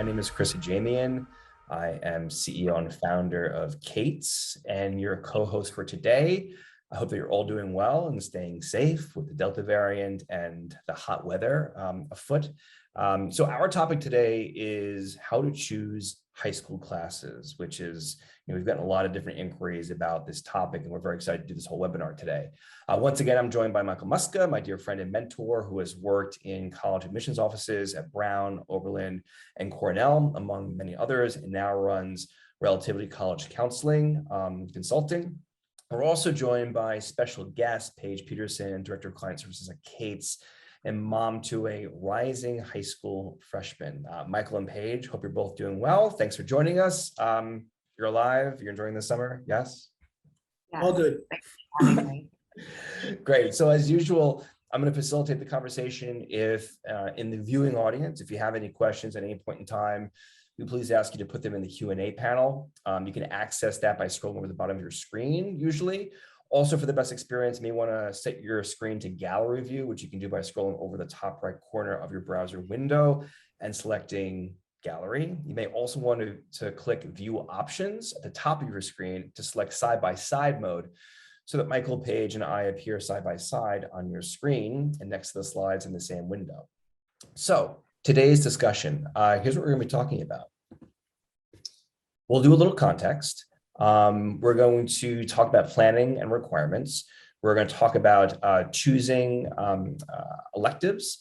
My name is Chris Ajemian. I am CEO and founder of Kate's and your co-host for today. I hope that you're all doing well and staying safe with the Delta variant and the hot weather afoot. So our topic today is how to choose high school classes, which is, we've gotten a lot of different inquiries about this topic, and we're very excited to do this whole webinar today. Once again, I'm joined by Michael Muska, my dear friend and mentor, who has worked in college admissions offices at Brown, Oberlin, and Cornell, among many others, and now runs Relativity College Consulting. We're also joined by special guest, Paige Peterson, Director of Client Services at Kate's, and mom to a rising high school freshman. Michael and Paige, hope you're both doing well. Thanks for joining us. You're alive, you're enjoying the summer, yes? All good. Great, so as usual, I'm going to facilitate the conversation. If in the viewing audience, if you have any questions at any point in time, we please ask you to put them in the Q&A panel. You can access that by scrolling over the bottom of your screen, usually. Also, for the best experience, you may want to set your screen to gallery view, which you can do by scrolling over the top right corner of your browser window and selecting gallery. You may also want to click view options at the top of your screen to select side-by-side mode so that Michael, Paige, and I appear side-by-side on your screen and next to the slides in the same window. So today's discussion, here's what we're going to be talking about. We'll do a little context. We're going to talk about planning and requirements. We're going to talk about choosing electives,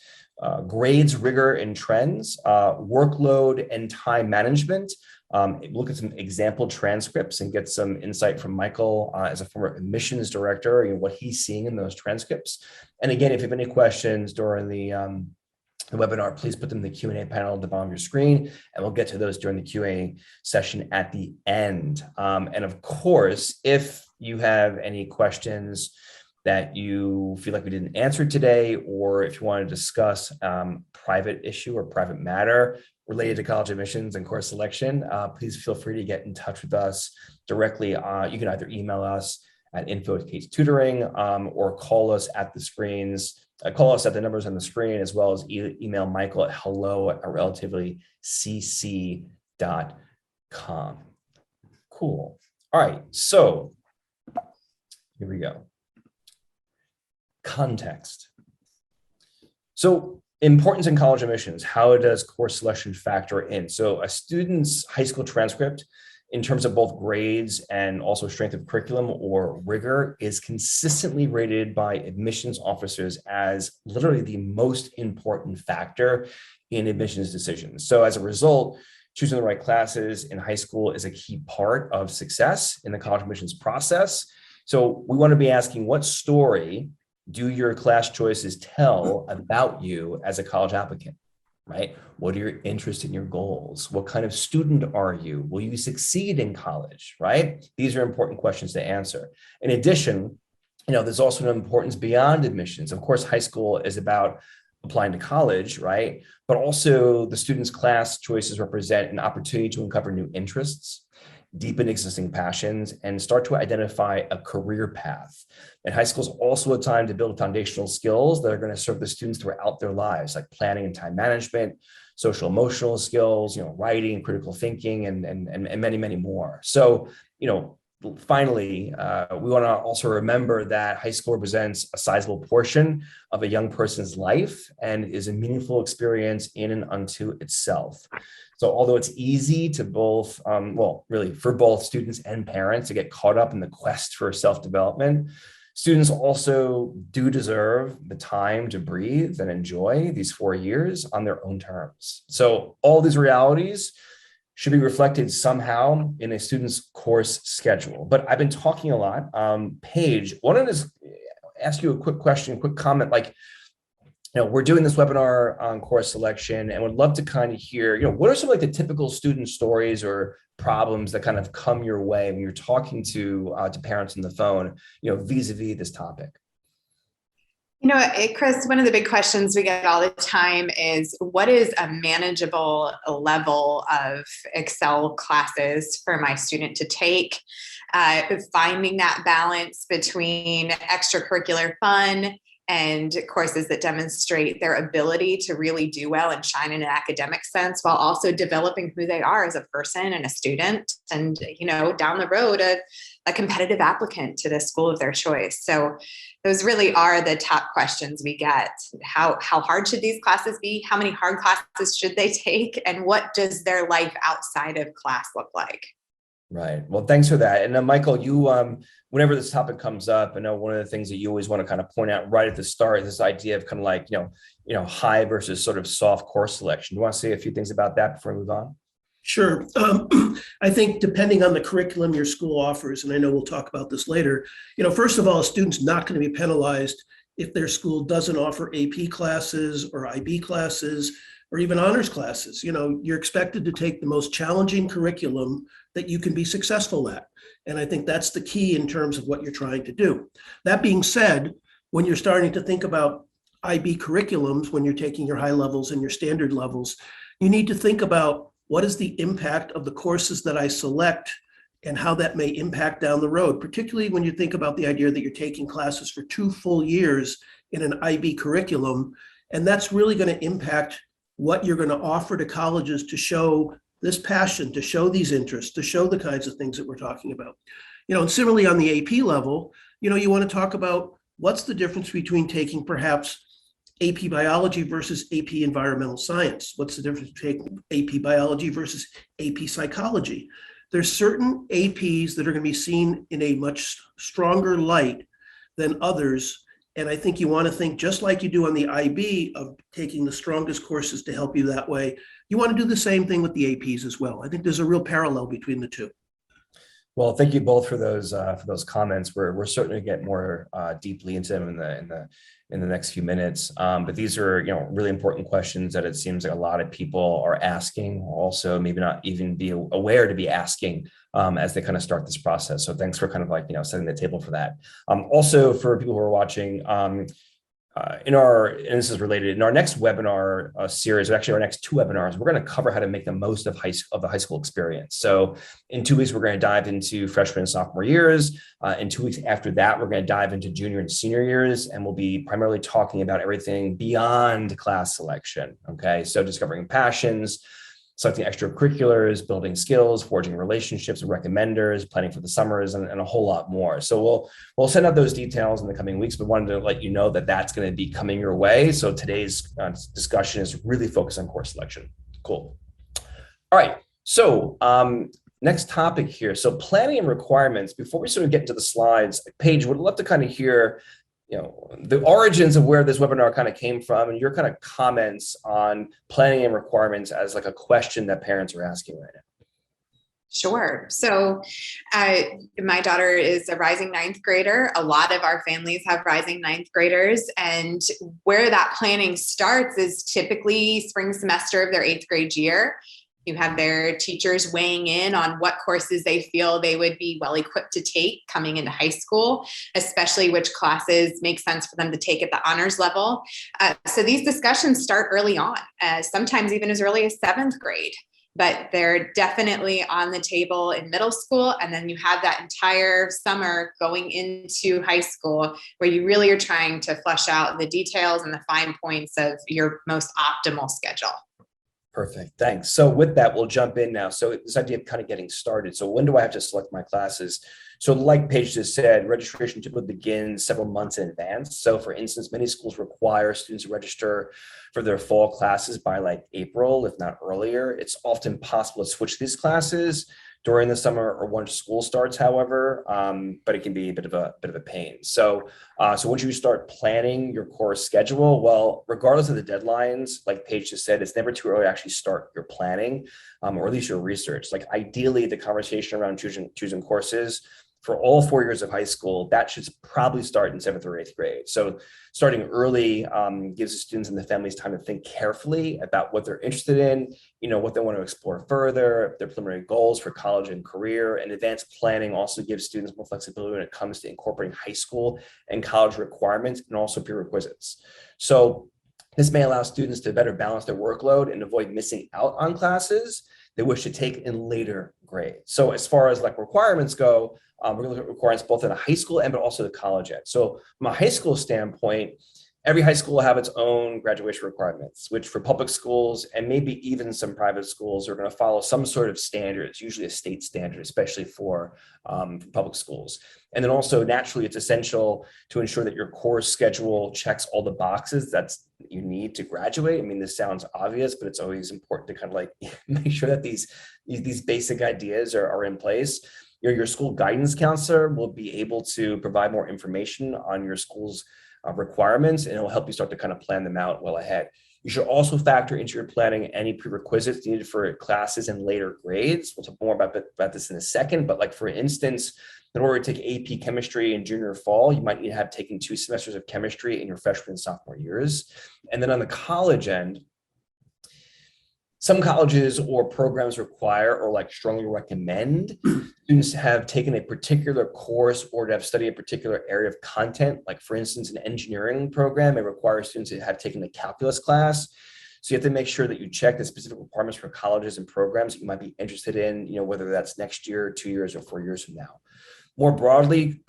grades, rigor, and trends, workload and time management. Look at some example transcripts and get some insight from Michael as a former admissions director, what he's seeing in those transcripts. And again, if you have any questions during the webinar, please put them in the Q&A panel at the bottom of your screen, and we'll get to those during the Q&A session at the end. And of course, if you have any questions that you feel like we didn't answer today, or if you want to discuss private issue or private matter related to college admissions and course selection, please feel free to get in touch with us directly. You can either email us at info@katestutoring or call us at the screens. Call us at the numbers on the screen, as well as email Michael at hello@relativelycc.com. Cool. All right, so here we go. Context. So importance in college admissions, how does course selection factor in? So a student's high school transcript, in terms of both grades and also strength of curriculum or rigor, is consistently rated by admissions officers as literally the most important factor in admissions decisions. So as a result, choosing the right classes in high school is a key part of success in the college admissions process. So we want to be asking, what story do your class choices tell about you as a college applicant? Right? What are your interests and your goals? What kind of student are you? Will you succeed in college? Right? These are important questions to answer. In addition, there's also an importance beyond admissions. Of course, high school is about applying to college, right? But also the student's class choices represent an opportunity to uncover new interests, deepen existing passions, and start to identify a career path. And high school is also a time to build foundational skills that are going to serve the students throughout their lives, like planning and time management, social emotional skills, writing, critical thinking, and many, many more. So, finally, we want to also remember that high school represents a sizable portion of a young person's life and is a meaningful experience in and unto itself. So although it's easy to both, for both students and parents to get caught up in the quest for self-development, students also do deserve the time to breathe and enjoy these 4 years on their own terms. So all these realities should be reflected somehow in a student's course schedule. But I've been talking a lot. Paige, I wanted to ask you a quick question, quick comment. We're doing this webinar on course selection, and would love to kind of hear, what are some the typical student stories or problems that kind of come your way when you're talking to parents on the phone, vis-a-vis this topic? Chris, one of the big questions we get all the time is, what is a manageable level of Excel classes for my student to take? Finding that balance between extracurricular fun and courses that demonstrate their ability to really do well and shine in an academic sense, while also developing who they are as a person and a student, and, you know, down the road, a competitive applicant to the school of their choice. So those really are the top questions we get. How hard should these classes be? How many hard classes should they take? And what does their life outside of class look like? Right. Well, thanks for that. And Michael, you, whenever this topic comes up, I know one of the things that you always want to kind of point out right at the start is this idea of kind of like, high versus sort of soft course selection. You want to say a few things about that before we move on? Sure. I think depending on the curriculum your school offers, and I know we'll talk about this later, first of all, a student's not going to be penalized if their school doesn't offer AP classes or IB classes or even honors classes. You're expected to take the most challenging curriculum that you can be successful at. And I think that's the key in terms of what you're trying to do. That being said, when you're starting to think about IB curriculums, when you're taking your high levels and your standard levels, you need to think about what is the impact of the courses that I select and how that may impact down the road, particularly when you think about the idea that you're taking classes for 2 full years in an IB curriculum. And that's really going to impact what you're going to offer to colleges to show this passion, to show these interests, to show the kinds of things that we're talking about. And similarly on the AP level, you want to talk about what's the difference between taking perhaps AP biology versus AP environmental science. What's the difference between AP biology versus AP psychology? There's certain APs that are going to be seen in a much stronger light than others. And I think you want to think just like you do on the IB of taking the strongest courses to help you that way. You want to do the same thing with the APs as well. I think there's a real parallel between the two. Well, thank you both for those comments. We're certainly get more deeply into them in the next few minutes. But these are really important questions that it seems like a lot of people are asking, also maybe not even be aware to be asking as they kind of start this process. So thanks for kind of like setting the table for that. Also for people who are watching. And this is related, in our next webinar series, or actually our next 2 webinars, we're going to cover how to make the most of the high school experience. So in 2 weeks, we're going to dive into freshman and sophomore years. In 2 weeks after that, we're going to dive into junior and senior years, and we'll be primarily talking about everything beyond class selection. Okay, so discovering passions, selecting extracurriculars, building skills, forging relationships with recommenders, planning for the summers, and a whole lot more. So we'll send out those details in the coming weeks, but wanted to let you know that that's going to be coming your way. So today's discussion is really focused on course selection. Cool. All right. So next topic here. So planning and requirements. Before we sort of get into the slides, Paige, would love to kind of hear the origins of where this webinar kind of came from and your kind of comments on planning and requirements as like a question that parents are asking right now. Sure. So my daughter is a rising 9th grader. A lot of our families have rising 9th graders. And where that planning starts is typically spring semester of their 8th grade year. You have their teachers weighing in on what courses they feel they would be well equipped to take coming into high school, especially which classes make sense for them to take at the honors level. So these discussions start early on, sometimes even as early as 7th grade, but they're definitely on the table in middle school. And then you have that entire summer going into high school where you really are trying to flesh out the details and the fine points of your most optimal schedule. Perfect. Thanks. So with that, we'll jump in now. So this idea of kind of getting started. So when do I have to select my classes? So like Paige just said, registration typically begins several months in advance. So for instance, many schools require students to register for their fall classes by like April, if not earlier. It's often possible to switch these classes during the summer or once school starts, however, but it can be a bit of a pain. So once you start planning your course schedule, well, regardless of the deadlines, like Paige just said, it's never too early to actually start your planning, or at least your research. Like ideally, the conversation around choosing courses for all 4 years of high school, that should probably start in 7th or 8th grade. So starting early gives the students and the families time to think carefully about what they're interested in, what they want to explore further, their preliminary goals for college and career. And advanced planning also gives students more flexibility when it comes to incorporating high school and college requirements and also prerequisites. So this may allow students to better balance their workload and avoid missing out on classes they wish to take in later grade. So as far as like requirements go, we're going to look at requirements both in a high school end, but also the college end. So from a high school standpoint, every high school will have its own graduation requirements, which for public schools and maybe even some private schools are going to follow some sort of standards, usually a state standard, especially for public schools. And then also naturally, it's essential to ensure that your course schedule checks all the boxes you need to graduate. I mean, this sounds obvious, but it's always important to kind of like make sure that these basic ideas are in place. Your school guidance counselor will be able to provide more information on your school's requirements, and it will help you start to kind of plan them out well ahead. You should also factor into your planning any prerequisites needed for classes in later grades. We'll talk more about this in a second, but like for instance, in order to take AP chemistry in junior fall, you might need to have taken 2 semesters of chemistry in your freshman and sophomore years. And then on the college end, some colleges or programs require or like strongly recommend students have taken a particular course or to have studied a particular area of content. Like for instance, an engineering program, it requires students to have taken a calculus class. So you have to make sure that you check the specific requirements for colleges and programs that you might be interested in, whether that's next year, 2 years, or 4 years from now. More broadly,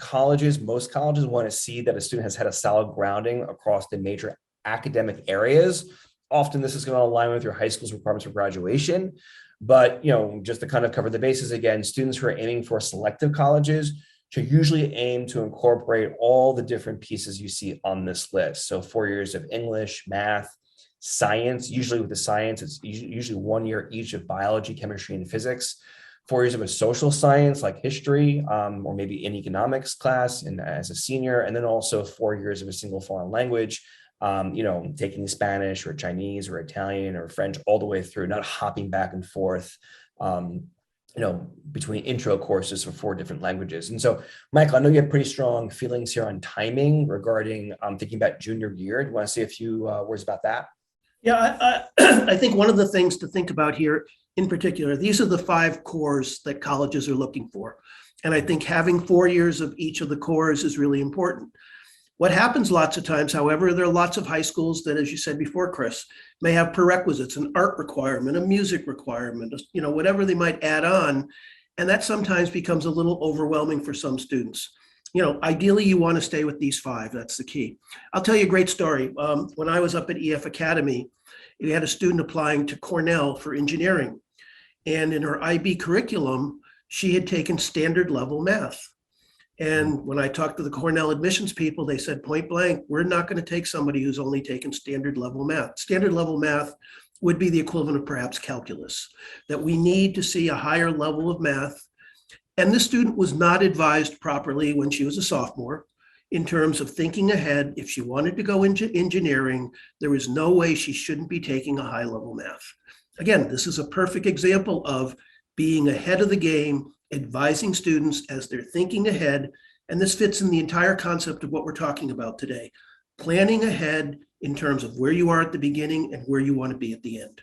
most colleges want to see that a student has had a solid grounding across the major academic areas. Often this is going to align with your high school's requirements for graduation. But, just to kind of cover the bases again, students who are aiming for selective colleges should usually aim to incorporate all the different pieces you see on this list. So 4 years of English, math, science, usually with the science, it's usually 1 year each of biology, chemistry, and physics. 4 years of a social science like history, or maybe an economics class and as a senior, and then also 4 years of a single foreign language, taking Spanish or Chinese or Italian or French all the way through, not hopping back and forth, between intro courses for 4 different languages. And so, Michael, I know you have pretty strong feelings here on timing regarding thinking about junior year. Do you want to say a few words about that? Yeah, I think one of the things to think about here in particular, these are the 5 cores that colleges are looking for. And I think having 4 years of each of the cores is really important. What happens lots of times, however, there are lots of high schools that, as you said before, Chris, may have prerequisites, an art requirement, a music requirement, whatever they might add on. And that sometimes becomes a little overwhelming for some students. Ideally, you want to stay with these 5. That's the key. I'll tell you a great story. When I was up at EF Academy, we had a student applying to Cornell for engineering. And in her IB curriculum, she had taken standard level math. And when I talked to the Cornell admissions people, they said point blank, we're not going to take somebody who's only taken standard level math. Standard level math would be the equivalent of perhaps calculus, that we need to see a higher level of math. And this student was not advised properly when she was a sophomore in terms of thinking ahead. If she wanted to go into engineering, there was no way she shouldn't be taking a high level math. Again, this is a perfect example of being ahead of the game, advising students as they're thinking ahead. And this fits in the entire concept of what we're talking about today. Planning ahead in terms of where you are at the beginning and where you want to be at the end.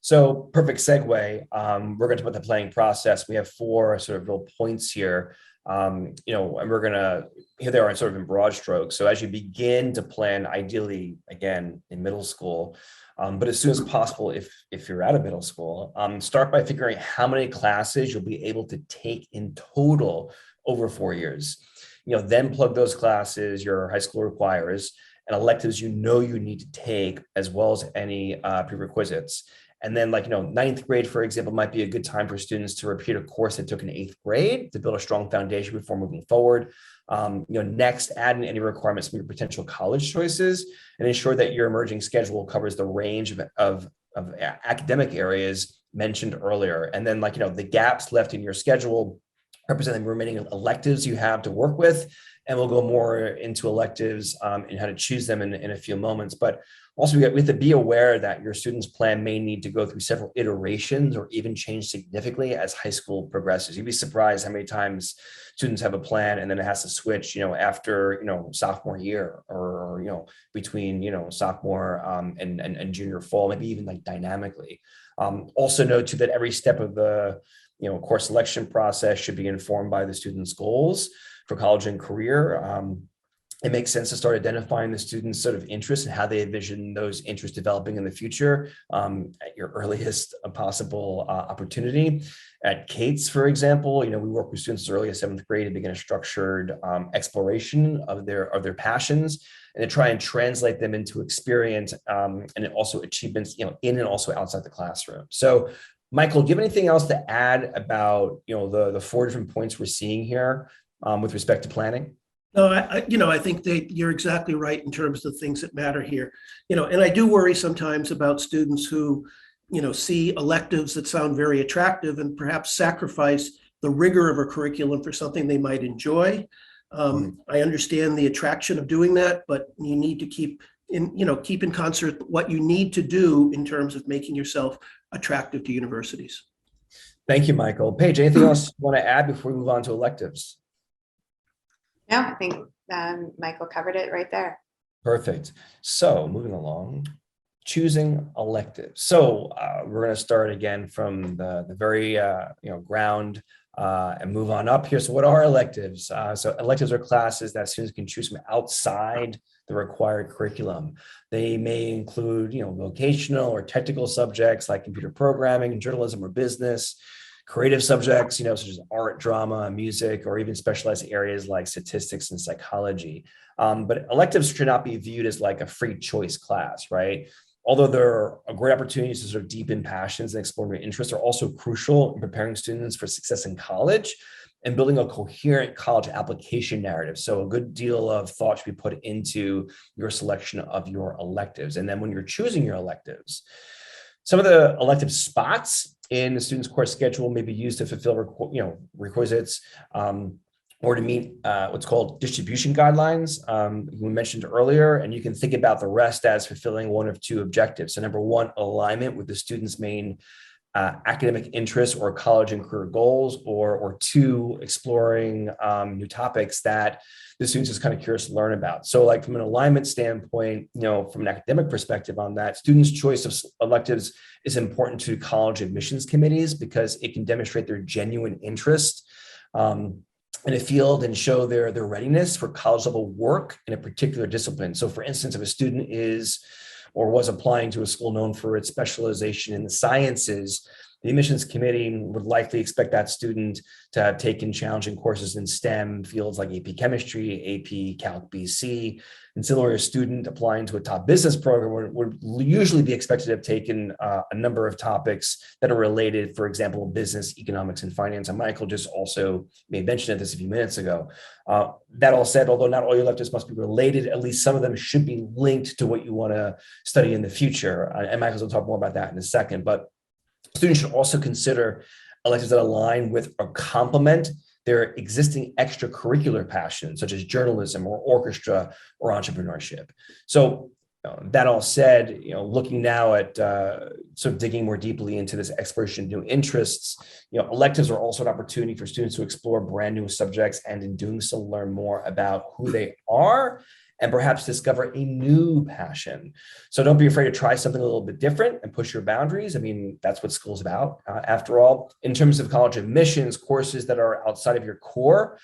So perfect segue. We're going to talk about the planning process. We have 4 sort of real points here. And we're going to, here they are sort of in broad strokes. So as you begin to plan, ideally, again, in middle school, but as soon as possible, if you're out of middle school, start by figuring out how many classes you'll be able to take in total over 4 years. Then plug those classes your high school requires and electives you need to take, as well as any prerequisites. And then ninth grade, for example, might be a good time for students to repeat a course they took in 8th grade to build a strong foundation before moving forward. Next, add in any requirements from your potential college choices and ensure that your emerging schedule covers the range of academic areas mentioned earlier. And then the gaps left in your schedule represent the remaining electives you have to work with. And we'll go more into electives and how to choose them in a few moments. But also, we have to be aware that your student's plan may need to go through several iterations or even change significantly as high school progresses. You'd be surprised how many times students have a plan and then it has to switch, after, sophomore year or between, sophomore and junior fall, maybe even dynamically. Also note too that every step of the, course selection process should be informed by the student's goals for college and career. it makes sense to start identifying the students' sort of interests and how they envision those interests developing in the future at your earliest possible opportunity. At Cates, for example, we work with students as early as 7th grade to begin a structured exploration of their passions and to try and translate them into experience and also achievements, in and also outside the classroom. So, Michael, do you have anything else to add about, the 4 different points we're seeing here with respect to planning? No, I think that you're exactly right in terms of the things that matter here. And I do worry sometimes about students who, see electives that sound very attractive and perhaps sacrifice the rigor of a curriculum for something they might enjoy. I understand the attraction of doing that, but you need to keep in concert what you need to do in terms of making yourself attractive to universities. Thank you, Michael. Paige, anything else you want to add before we move on to electives? No, I think Michael covered it right there. Perfect. So moving along, choosing electives. So we're going to start again from the very ground and move on up here. So what are electives? So electives are classes that students can choose from outside the required curriculum. They may include vocational or technical subjects like computer programming, journalism, or business. Creative subjects, such as art, drama, music, or even specialized areas like statistics and psychology. But electives should not be viewed as like a free choice class, right? Although there are great opportunities to sort of deepen passions and explore new interests, are also crucial in preparing students for success in college and building a coherent college application narrative. So a good deal of thought should be put into your selection of your electives. And then when you're choosing your electives, some of the elective spots in the student's course schedule may be used to fulfill requisites or to meet what's called distribution guidelines we mentioned earlier. And you can think about the rest as fulfilling one of 2 objectives. So number 1, alignment with the student's main academic interests or college and career goals, or 2, exploring new topics that the students is kind of curious to learn about. So like from an alignment standpoint, from an academic perspective on that, students' choice of electives is important to college admissions committees because it can demonstrate their genuine interest in a field and show their readiness for college level work in a particular discipline. So for instance, if a student is or was applying to a school known for its specialization in the sciences, the admissions committee would likely expect that student to have taken challenging courses in STEM fields like AP Chemistry, AP Calc BC, and similarly, a student applying to a top business program would usually be expected to have taken a number of topics that are related, for example, business, economics, and finance. And Michael just also made mention of this a few minutes ago. That all said, although not all your electives must be related, at least some of them should be linked to what you want to study in the future. And Michael's will talk more about that in a second. But students should also consider electives that align with or complement their existing extracurricular passions, such as journalism or orchestra or entrepreneurship. So that all said, looking now at sort of digging more deeply into this exploration of new interests, electives are also an opportunity for students to explore brand new subjects and in doing so, learn more about who they are and perhaps discover a new passion. So don't be afraid to try something a little bit different and push your boundaries. I mean, that's what school's about, after all. In terms of college admissions, courses that are outside of your core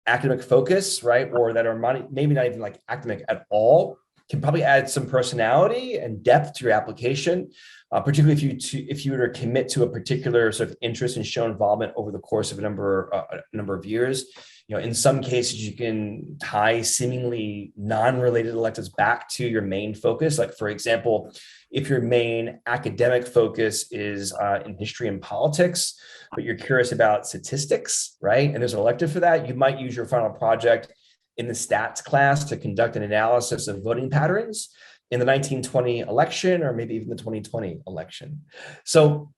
academic focus, right, or that are maybe not even like academic at all, can probably add some personality and depth to your application, particularly if you were to commit to a particular sort of interest and show involvement over the course of a number of years. In some cases, you can tie seemingly non-related electives back to your main focus. Like, for example, if your main academic focus is in history and politics, but you're curious about statistics, right? And there's an elective for that, you might use your final project in the stats class to conduct an analysis of voting patterns in the 1920 election, or maybe even the 2020 election. So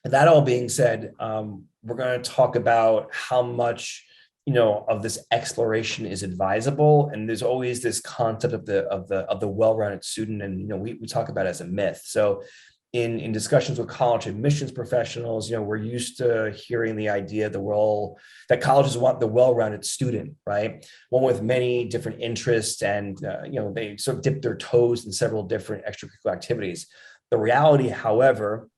that all being said, we're going to talk about how much of this exploration is advisable, and there's always this concept of the well-rounded student, and we talk about it as a myth. So in discussions with college admissions professionals, we're used to hearing the idea that colleges want the well-rounded student, right? One with many different interests, and they sort of dip their toes in several different extracurricular activities. The reality, however,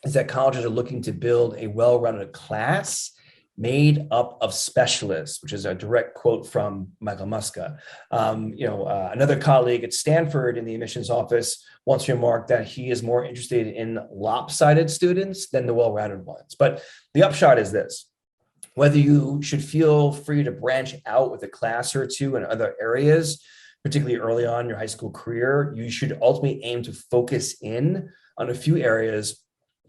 is that colleges are looking to build a well-rounded class made up of specialists, which is a direct quote from Michael Muska. Another colleague at Stanford in the admissions office once remarked that he is more interested in lopsided students than the well-rounded ones. But the upshot is this: whether you should feel free to branch out with a class or two in other areas, particularly early on in your high school career, you should ultimately aim to focus in on a few areas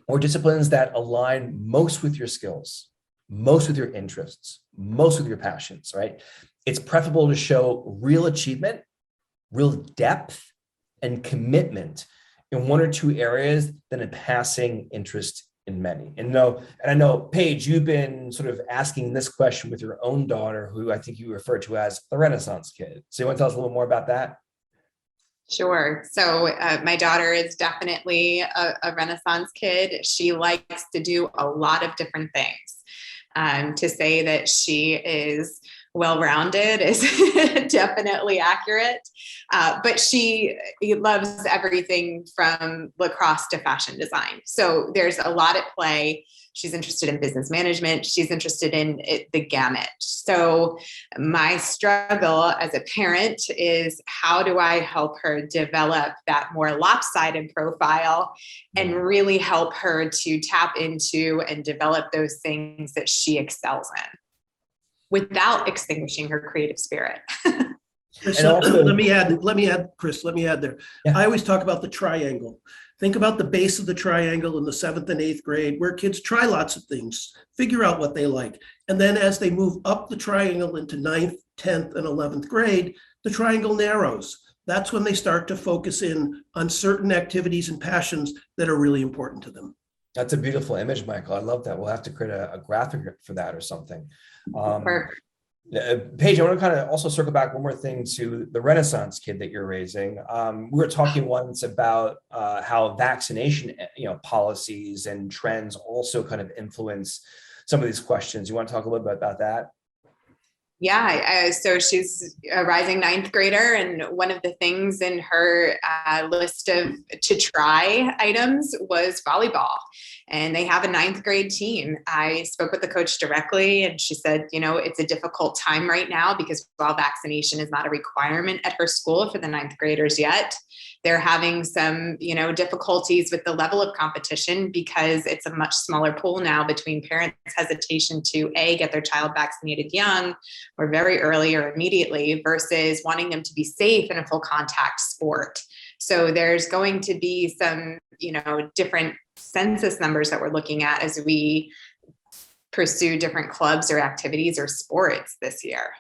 or disciplines that align most with your skills, most with your interests, most with your passions, right? It's preferable to show real achievement, real depth, and commitment in one or two areas than a passing interest in many. And I know, Paige, you've been sort of asking this question with your own daughter, who I think you refer to as the Renaissance kid. So you want to tell us a little more about that? Sure. So my daughter is definitely a Renaissance kid. She likes to do a lot of different things. To say that she is well-rounded is definitely accurate. But she loves everything from lacrosse to fashion design. So there's a lot at play. She's interested in business management. She's interested in the gamut. So my struggle as a parent is, how do I help her develop that more lopsided profile and really help her to tap into and develop those things that she excels in without extinguishing her creative spirit? So let me add, Chris, let me add there. Yeah. I always talk about the triangle. Think about the base of the triangle in the 7th and 8th grade, where kids try lots of things, figure out what they like. And then as they move up the triangle into 9th, 10th, and 11th grade, the triangle narrows. That's when they start to focus in on certain activities and passions that are really important to them. That's a beautiful image, Michael. I love that. We'll have to create a graphic for that or something. Paige, I want to kind of also circle back one more thing to the Renaissance kid that you're raising. We were talking once about how vaccination, policies and trends also kind of influence some of these questions. You want to talk a little bit about that? Yeah, so she's a rising 9th grader, and one of the things in her list of to try items was volleyball. And they have a 9th grade team. I spoke with the coach directly, and she said, it's a difficult time right now because while vaccination is not a requirement at her school for the 9th graders yet, they're having some, difficulties with the level of competition because it's a much smaller pool now between parents' hesitation to get their child vaccinated young or very early or immediately versus wanting them to be safe in a full contact sport. So there's going to be some, different census numbers that we're looking at as we pursue different clubs or activities or sports this year.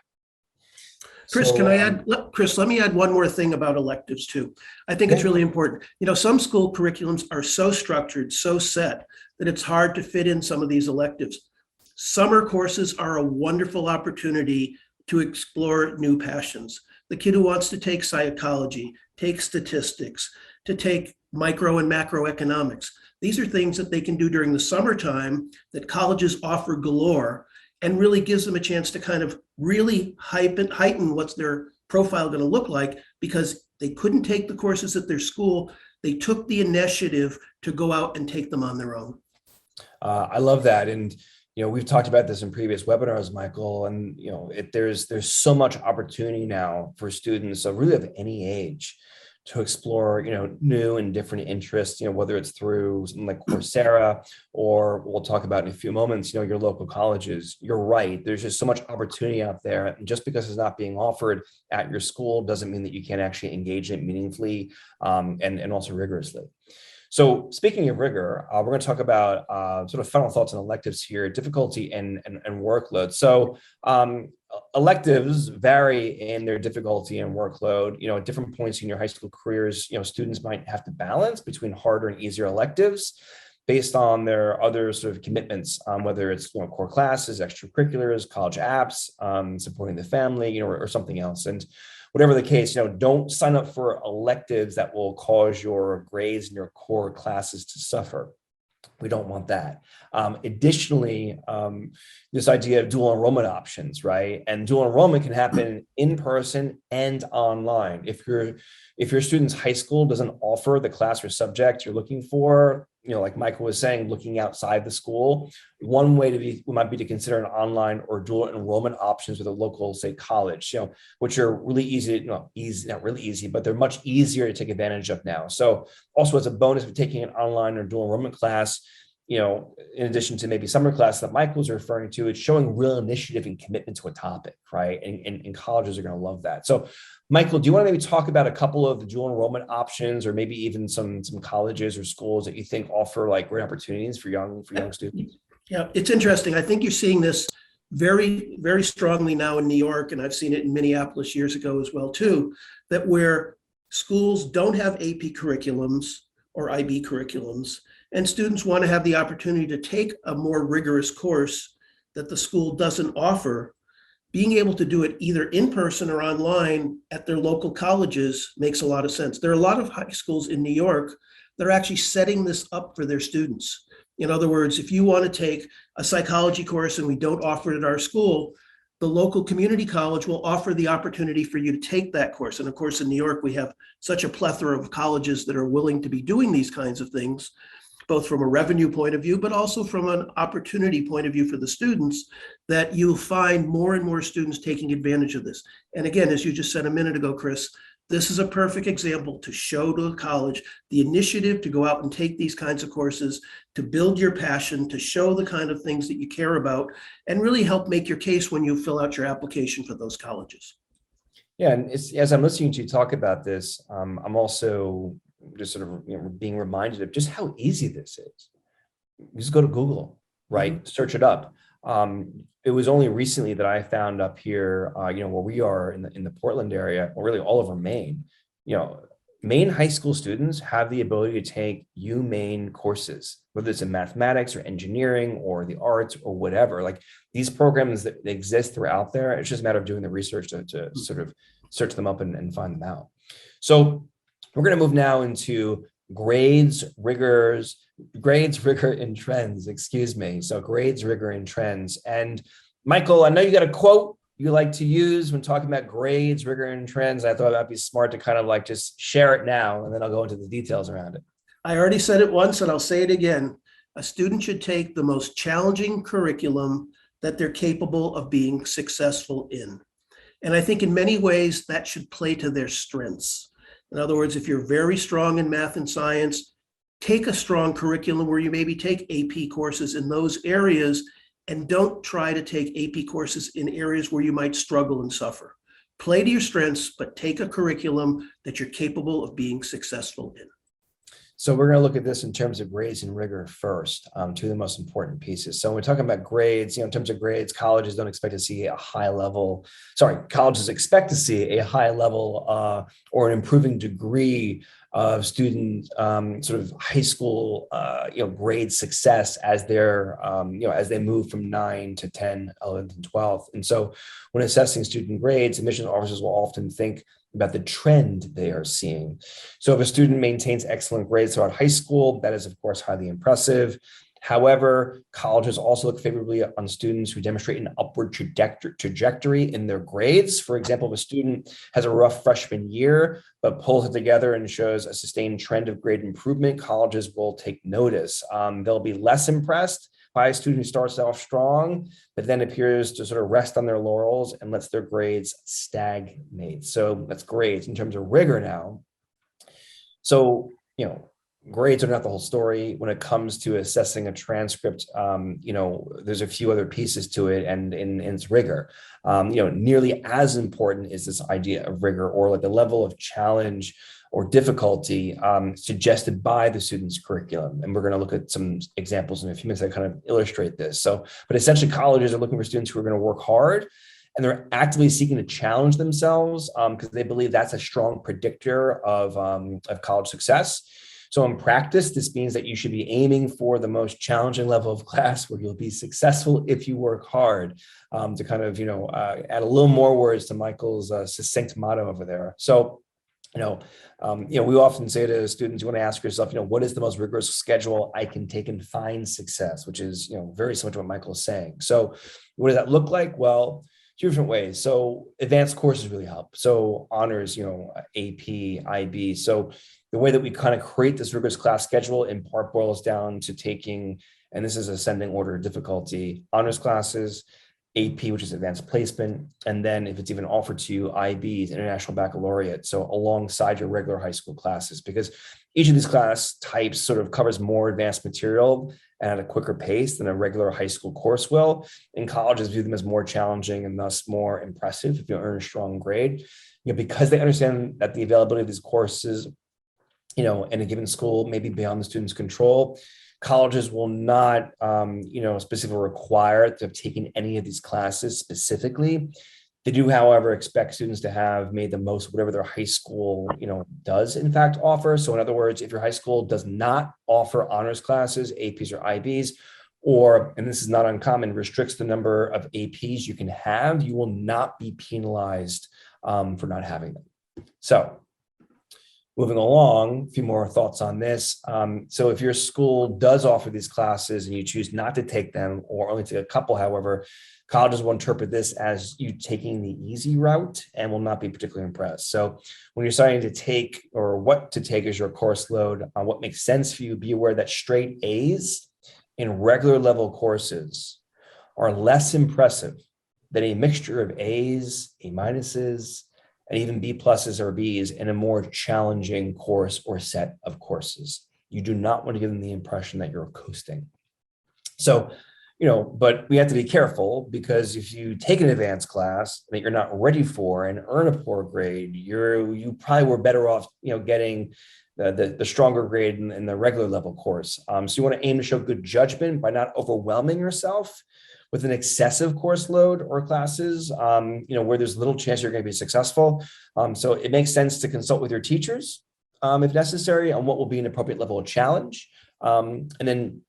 Chris, can I add? Chris, let me add one more thing about electives too. I think it's really important. Some school curriculums are so structured, so set, that it's hard to fit in some of these electives. Summer courses are a wonderful opportunity to explore new passions. The kid who wants to take psychology, take statistics, to take micro and macroeconomics. These are things that they can do during the summertime that colleges offer galore, and really gives them a chance to kind of really heighten what's their profile going to look like, because they couldn't take the courses at their school. They took the initiative to go out and take them on their own. I love that. And, we've talked about this in previous webinars, Michael, and, there's so much opportunity now for students of really of any age to explore, new and different interests, whether it's through something like Coursera, or we'll talk about in a few moments, your local colleges. You're right. There's just so much opportunity out there. And just because it's not being offered at your school doesn't mean that you can't actually engage in it meaningfully and also rigorously. So speaking of rigor, we're going to talk about sort of final thoughts on electives here, difficulty and workload. So electives vary in their difficulty and workload. At different points in your high school careers, students might have to balance between harder and easier electives based on their other sort of commitments, whether it's core classes, extracurriculars, college apps, supporting the family, or something else. And whatever the case, don't sign up for electives that will cause your grades and your core classes to suffer. We don't want that. Additionally, this idea of dual enrollment options, right? And dual enrollment can happen in person and online. If your student's high school doesn't offer the class or subject you're looking for, like Michael was saying, looking outside the school, one way might be to consider an online or dual enrollment options with a local, say, college, which are really easy, not really easy, but they're much easier to take advantage of now. So also as a bonus of taking an online or dual enrollment class, in addition to maybe summer class that Michael was referring to, it's showing real initiative and commitment to a topic, right? And colleges are going to love that. So Michael, do you want to maybe talk about a couple of the dual enrollment options, or maybe even some colleges or schools that you think offer like great opportunities for young students? Yeah, it's interesting. I think you're seeing this very, very strongly now in New York, and I've seen it in Minneapolis years ago as well too, that where schools don't have AP curriculums or IB curriculums, and students want to have the opportunity to take a more rigorous course that the school doesn't offer, being able to do it either in person or online at their local colleges makes a lot of sense. There are a lot of high schools in New York that are actually setting this up for their students. In other words, if you want to take a psychology course and we don't offer it at our school, the local community college will offer the opportunity for you to take that course. And of course, in New York, we have such a plethora of colleges that are willing to be doing these kinds of things, both from a revenue point of view, but also from an opportunity point of view for the students, that you'll find more and more students taking advantage of this. And again, as you just said a minute ago, Chris, this is a perfect example to show to a college the initiative to go out and take these kinds of courses, to build your passion, to show the kind of things that you care about, and really help make your case when you fill out your application for those colleges. Yeah, and as I'm listening to you talk about this, I'm also just sort of being reminded of just how easy this is. You just go to Google, right? Mm-hmm. Search it up. It was only recently that I found up here, where we are in the Portland area, or really all over Maine. Maine high school students have the ability to take UMaine courses, whether it's in mathematics or engineering or the arts or whatever. Like these programs that exist throughout there, it's just a matter of doing the research to sort of search them up and find them out. So we're going to move now into grades, rigor, and trends, excuse me. So grades, rigor, and trends. And Michael, I know you got a quote you like to use when talking about grades, rigor, and trends. I thought that'd be smart to kind of like just share it now, and then I'll go into the details around it. I already said it once, and I'll say it again. A student should take the most challenging curriculum that they're capable of being successful in. And I think in many ways that should play to their strengths. In other words, if you're very strong in math and science, take a strong curriculum where you maybe take AP courses in those areas, and don't try to take AP courses in areas where you might struggle and suffer. Play to your strengths, but take a curriculum that you're capable of being successful in. So we're going to look at this in terms of grades and rigor first, two of the most important pieces. So when we're talking about grades, in terms of grades, colleges expect to see a high level or an improving degree of student sort of high school grade success as they're as they move from 9 to 10, 11th, and 12th. And so when assessing student grades, admissions officers will often think about the trend they are seeing. So if a student maintains excellent grades throughout high school, that is of course highly impressive. However, colleges also look favorably on students who demonstrate an upward trajectory in their grades. For example, if a student has a rough freshman year, but pulls it together and shows a sustained trend of grade improvement, colleges will take notice. They'll be less impressed by a student who starts off strong, but then appears to sort of rest on their laurels and lets their grades stagnate. So that's grades. In terms of rigor now, so, grades are not the whole story when it comes to assessing a transcript. There's a few other pieces to it, and in its rigor. Nearly as important is this idea of rigor, or like the level of challenge or difficulty suggested by the student's curriculum. And we're going to look at some examples in a few minutes that kind of illustrate this. But essentially colleges are looking for students who are going to work hard, and they're actively seeking to challenge themselves because they believe that's a strong predictor of college success. So in practice, this means that you should be aiming for the most challenging level of class where you'll be successful if you work hard, to kind of, add a little more words to Michael's succinct motto over there. So, we often say to students, you want to ask yourself, what is the most rigorous schedule I can take and find success, which is, very similar to what Michael is saying. So what does that look like? Well, two different ways. So advanced courses really help. So honors, AP, IB. So the way that we kind of create this rigorous class schedule in part boils down to taking, and this is ascending order of difficulty, honors classes, AP, which is advanced placement, and then if it's even offered to you, IBs, International Baccalaureate, so alongside your regular high school classes, because each of these class types sort of covers more advanced material and at a quicker pace than a regular high school course will. And colleges view them as more challenging and thus more impressive if you earn a strong grade. Because they understand that the availability of these courses, in a given school may be beyond the student's control. Colleges will not, specifically require to have taken any of these classes specifically. They do, however, expect students to have made the most of whatever their high school, does in fact offer. So in other words, if your high school does not offer honors classes, APs or IBs, or, and this is not uncommon, restricts the number of APs you can have, you will not be penalized for not having them. So moving along, a few more thoughts on this. So if your school does offer these classes and you choose not to take them or only take a couple, however, colleges will interpret this as you taking the easy route and will not be particularly impressed. So when you're starting to take or what to take as your course load, what makes sense for you, be aware that straight A's in regular level courses are less impressive than a mixture of A's, A minuses, and even B pluses or Bs in a more challenging course or set of courses. You do not want to give them the impression that you're coasting. So, but we have to be careful, because if you take an advanced class that you're not ready for and earn a poor grade, you probably were better off, getting the stronger grade in the regular level course. So you want to aim to show good judgment by not overwhelming yourself with an excessive course load or classes, where there's little chance you're going to be successful. So it makes sense to consult with your teachers, if necessary, on what will be an appropriate level of challenge. And then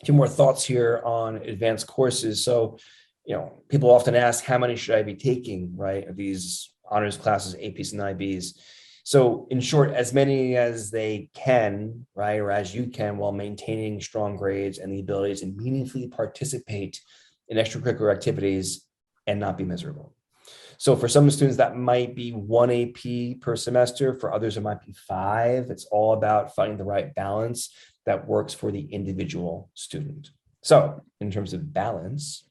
a few more thoughts here on advanced courses. So, people often ask, how many should I be taking, right, of these honors classes, APs and IBs? So in short, as many as they can, right, or as you can, while maintaining strong grades and the ability to meaningfully participate in extracurricular activities and not be miserable. So for some students, that might be 1 AP per semester. For others, it might be 5. It's all about finding the right balance that works for the individual student. So in terms of balance,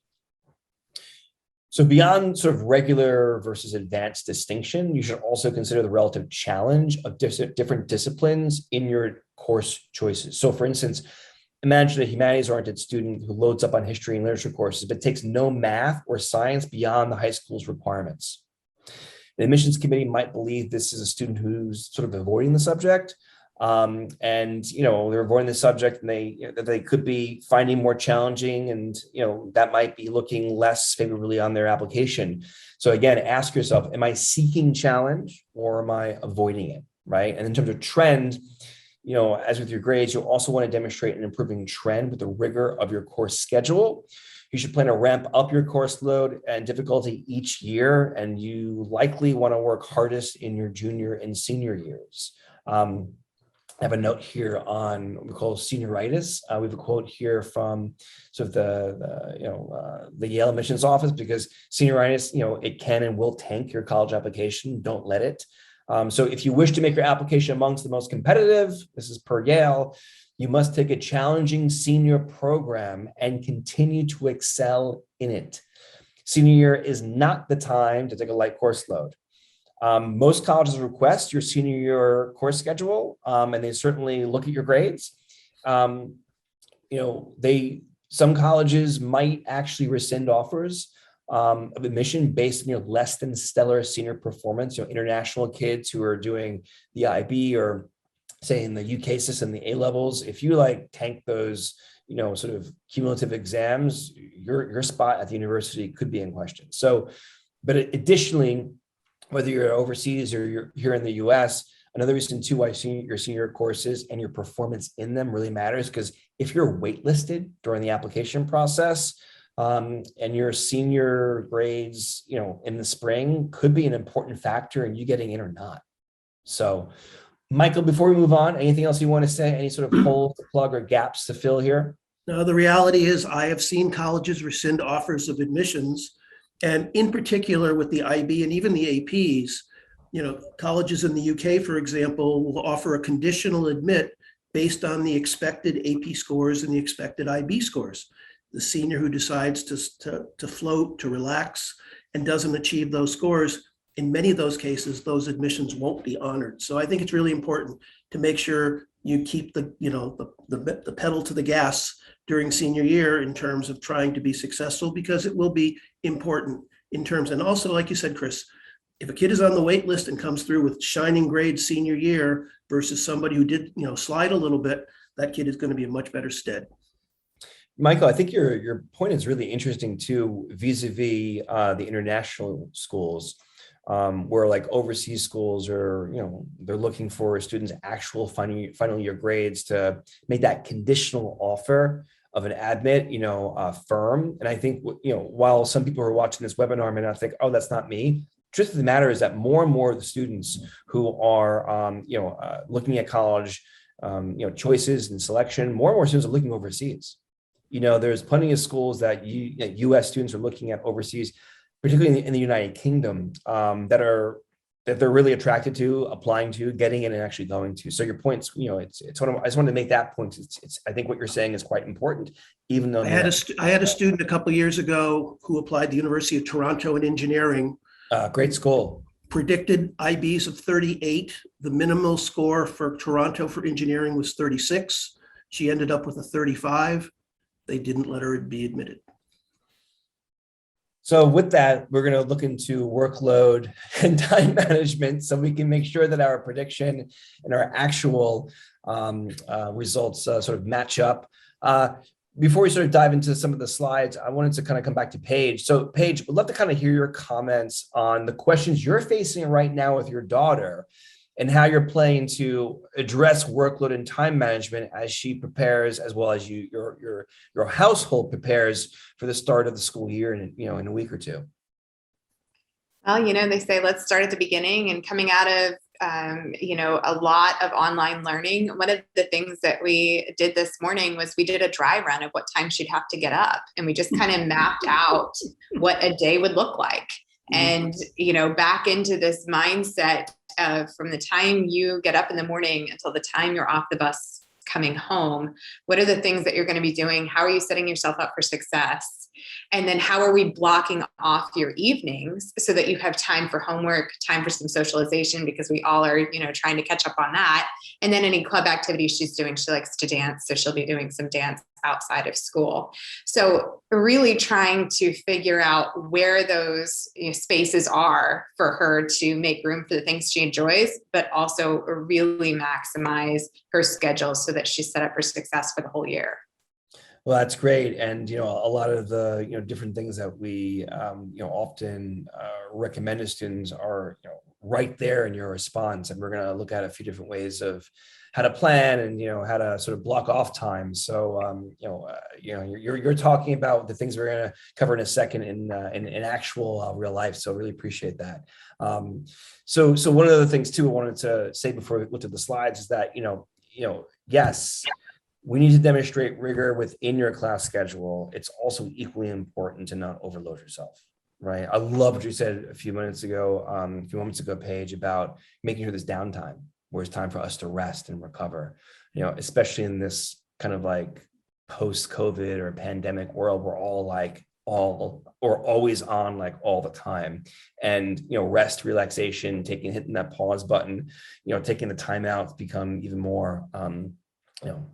so beyond sort of regular versus advanced distinction, you should also consider the relative challenge of different disciplines in your course choices. So for instance, imagine a humanities-oriented student who loads up on history and literature courses, but takes no math or science beyond the high school's requirements. The admissions committee might believe this is a student who's sort of avoiding the subject, and they're avoiding the subject, and they could be finding more challenging, and that might be looking less favorably on their application. So again, ask yourself, am I seeking challenge or am I avoiding it, right? And in terms of trend, as with your grades, you'll also want to demonstrate an improving trend with the rigor of your course schedule. You should plan to ramp up your course load and difficulty each year, and you likely want to work hardest in your junior and senior years. I have a note here on what we call senioritis. We have a quote here from sort of the Yale admissions office, because senioritis, it can and will tank your college application. Don't let it. So if you wish to make your application amongst the most competitive, this is per Yale, you must take a challenging senior program and continue to excel in it. Senior year is not the time to take a light course load. Most colleges request your senior year course schedule, and they certainly look at your grades. Some colleges might actually rescind offers of admission based on your less than stellar senior performance. International kids who are doing the IB or say in the UK system, the A levels, if you tank those, sort of cumulative exams, your spot at the university could be in question. So, but additionally, whether you're overseas or you're here in the US, another reason too why your senior courses and your performance in them really matters, because if you're waitlisted during the application process, and your senior grades, in the spring could be an important factor in you getting in or not. So, Michael, before we move on, anything else you want to say? Any sort of holes to plug or gaps to fill here? No, the reality is I have seen colleges rescind offers of admissions, and in particular with the IB and even the APs, Colleges in the UK, for example, will offer a conditional admit based on the expected AP scores and the expected IB scores. The senior who decides to float, to relax, and doesn't achieve those scores, in many of those cases, those admissions won't be honored. So I think it's really important to make sure you keep the pedal to the gas during senior year in terms of trying to be successful, because it will be important in terms, and also, like you said, Chris, if a kid is on the wait list and comes through with shining grades senior year versus somebody who did, slide a little bit, that kid is going to be in much better stead. Michael, I think your point is really interesting too, vis-a-vis the international schools, where like overseas schools are, they're looking for students' actual final year grades to make that conditional offer of an admit, firm. And I think, while some people who are watching this webinar may not think, oh, that's not me. Truth of the matter is that more and more of the students who are, looking at college, choices and selection, more and more students are looking overseas. There's plenty of schools that U.S. students are looking at overseas, particularly in the United Kingdom, that they're really attracted to, applying to, getting in, and actually going to. So your points, I just wanted to make that point. I think what you're saying is quite important, even though I had a student a couple of years ago who applied to the University of Toronto in engineering. Great school. Predicted IBs of 38. The minimal score for Toronto for engineering was 36. She ended up with a 35. They didn't let her be admitted. So with that, we're going to look into workload and time management so we can make sure that our prediction and our actual results sort of match up. Before we sort of dive into some of the slides, I wanted to kind of come back to Paige. So Paige, would love to kind of hear your comments on the questions you're facing right now with your daughter and how you're planning to address workload and time management as she prepares, as well as your household prepares for the start of the school year in a week or two. Well, they say let's start at the beginning, and coming out of a lot of online learning. One of the things that we did this morning was we did a dry run of what time she'd have to get up, and we just kind of mapped out what a day would look like. And, back into this mindset of from the time you get up in the morning until the time you're off the bus coming home, what are the things that you're going to be doing? How are you setting yourself up for success? And then how are we blocking off your evenings so that you have time for homework, time for some socialization, because we all are, trying to catch up on that. And then any club activities she's doing, she likes to dance, so she'll be doing some dance outside of school. So really trying to figure out where those spaces are for her to make room for the things she enjoys, but also really maximize her schedule so that she's set up for success for the whole year. Well, that's great. And, a lot of the, different things that we, often recommend to students are, right there in your response. And we're going to look at a few different ways of how to plan and, how to sort of block off time. So, you're talking about the things we're going to cover in a second in actual real life. So really appreciate that. So one of the things too, I wanted to say before we looked at the slides is that, yes, we need to demonstrate rigor within your class schedule. It's also equally important to not overload yourself, right? I love what you said a few moments ago, Paige, about making sure there's downtime, where it's time for us to rest and recover, especially in this kind of like post-COVID or pandemic world, we're always on like all the time. And, rest, relaxation, hitting that pause button, taking the time out become even more,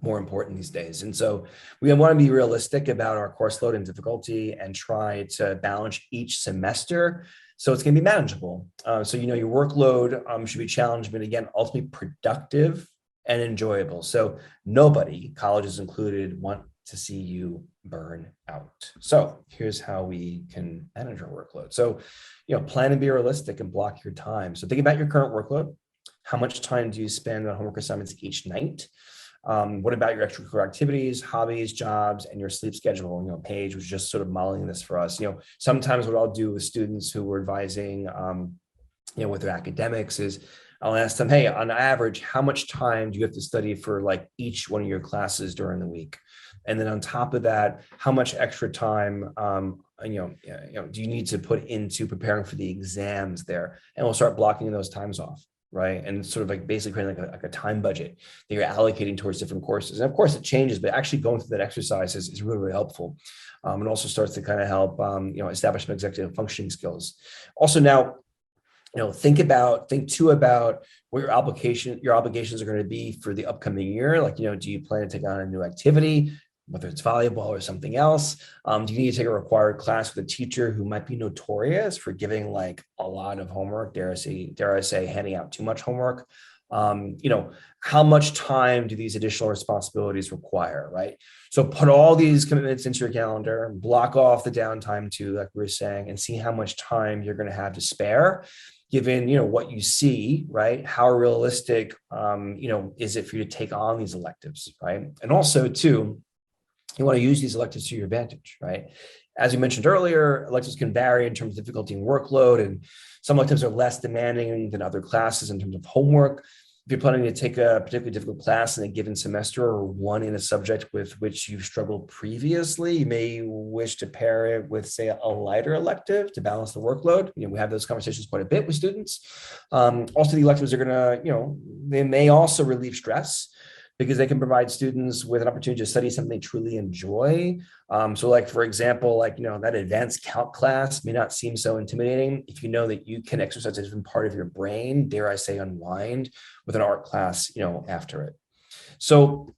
more important these days. And so we want to be realistic about our course load and difficulty and try to balance each semester so it's going to be manageable. So, your workload should be challenged, but again, ultimately productive and enjoyable. So nobody, colleges included, want to see you burn out. So here's how we can manage our workload. So, plan and be realistic and block your time. So think about your current workload. How much time do you spend on homework assignments each night? What about your extracurricular activities, hobbies, jobs, and your sleep schedule? Paige was just sort of modeling this for us. Sometimes what I'll do with students who we're advising, with their academics is I'll ask them, hey, on average, how much time do you have to study for like each one of your classes during the week? And then on top of that, how much extra time, do you need to put into preparing for the exams there? And we'll start blocking those times off, right? And sort of like basically creating like a time budget that you're allocating towards different courses. And of course it changes, but actually going through that exercise is really, really helpful. And also starts to kind of help, establish some executive functioning skills. Also now, think too about what your obligations are going to be for the upcoming year. Like, do you plan to take on a new activity, whether it's volleyball or something else? Do you need to take a required class with a teacher who might be notorious for giving like a lot of homework, dare I say, handing out too much homework? How much time do these additional responsibilities require, right? So put all these commitments into your calendar, block off the downtime too, like we were saying, and see how much time you're going to have to spare, given, what you see, right? How realistic, is it for you to take on these electives, right? And also too, you want to use these electives to your advantage, right? As you mentioned earlier, electives can vary in terms of difficulty and workload, and some electives are less demanding than other classes in terms of homework. If you're planning to take a particularly difficult class in a given semester or one in a subject with which you've struggled previously, you may wish to pair it with, say, a lighter elective to balance the workload. We have those conversations quite a bit with students. Also, the electives are going to, they may also relieve stress, because they can provide students with an opportunity to study something they truly enjoy. So like, for example, that advanced calc class may not seem so intimidating if you know that you can exercise a different part of your brain, dare I say, unwind with an art class, after it. So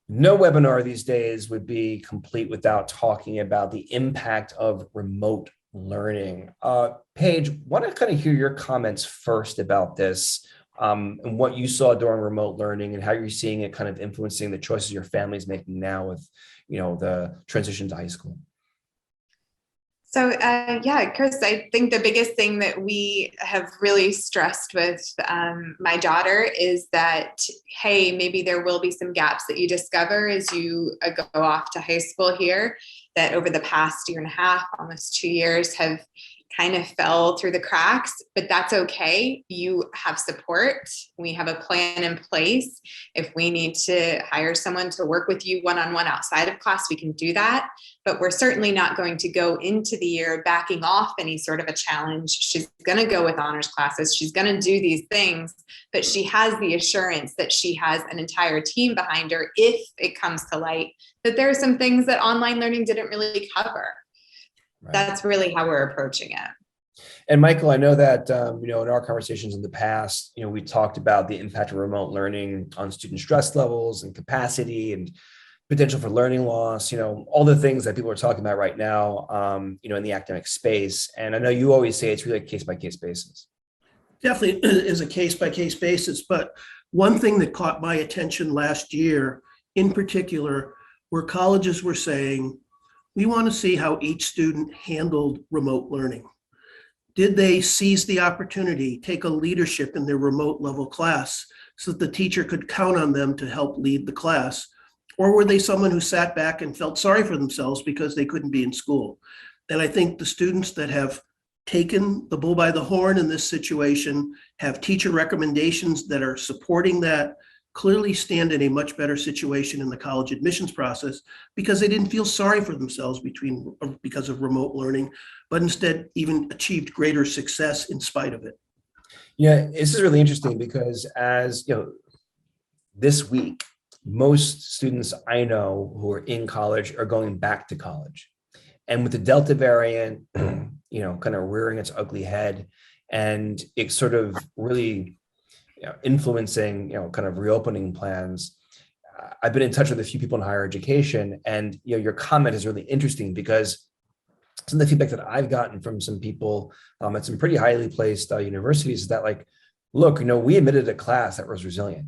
no webinar these days would be complete without talking about the impact of remote learning. Paige, want to kind of hear your comments first about this. And what you saw during remote learning and how you're seeing it kind of influencing the choices your family's making now with, the transition to high school. So, Chris, I think the biggest thing that we have really stressed with my daughter is that, hey, maybe there will be some gaps that you discover as you go off to high school here, that over the past year and a half, almost 2 years, have kind of fell through the cracks, but that's okay. You have support. We have a plan in place. If we need to hire someone to work with you one-on-one outside of class, we can do that. But we're certainly not going to go into the year backing off any sort of a challenge. She's going to go with honors classes. She's going to do these things, but she has the assurance that she has an entire team behind her if it comes to light that there are some things that online learning didn't really cover. Right. That's really how we're approaching it. And Michael, I know that, in our conversations in the past, we talked about the impact of remote learning on student stress levels and capacity and potential for learning loss, all the things that people are talking about right now, in the academic space. And I know you always say it's really a case-by-case basis. Definitely is a case-by-case basis. But one thing that caught my attention last year in particular, where colleges were saying, we want to see how each student handled remote learning. Did they seize the opportunity, take a leadership in their remote level class so that the teacher could count on them to help lead the class? Or were they someone who sat back and felt sorry for themselves because they couldn't be in school? And I think the students that have taken the bull by the horn in this situation, have teacher recommendations that are supporting that, clearly stand in a much better situation in the college admissions process because they didn't feel sorry for themselves because of remote learning, but instead even achieved greater success in spite of it. Yeah, this is really interesting because as this week, most students I know who are in college are going back to college. And with the Delta variant, kind of rearing its ugly head, and it's sort of really influencing, kind of reopening plans. I've been in touch with a few people in higher education, and your comment is really interesting because some of the feedback that I've gotten from some people at some pretty highly placed universities is that, look, we admitted a class that was resilient,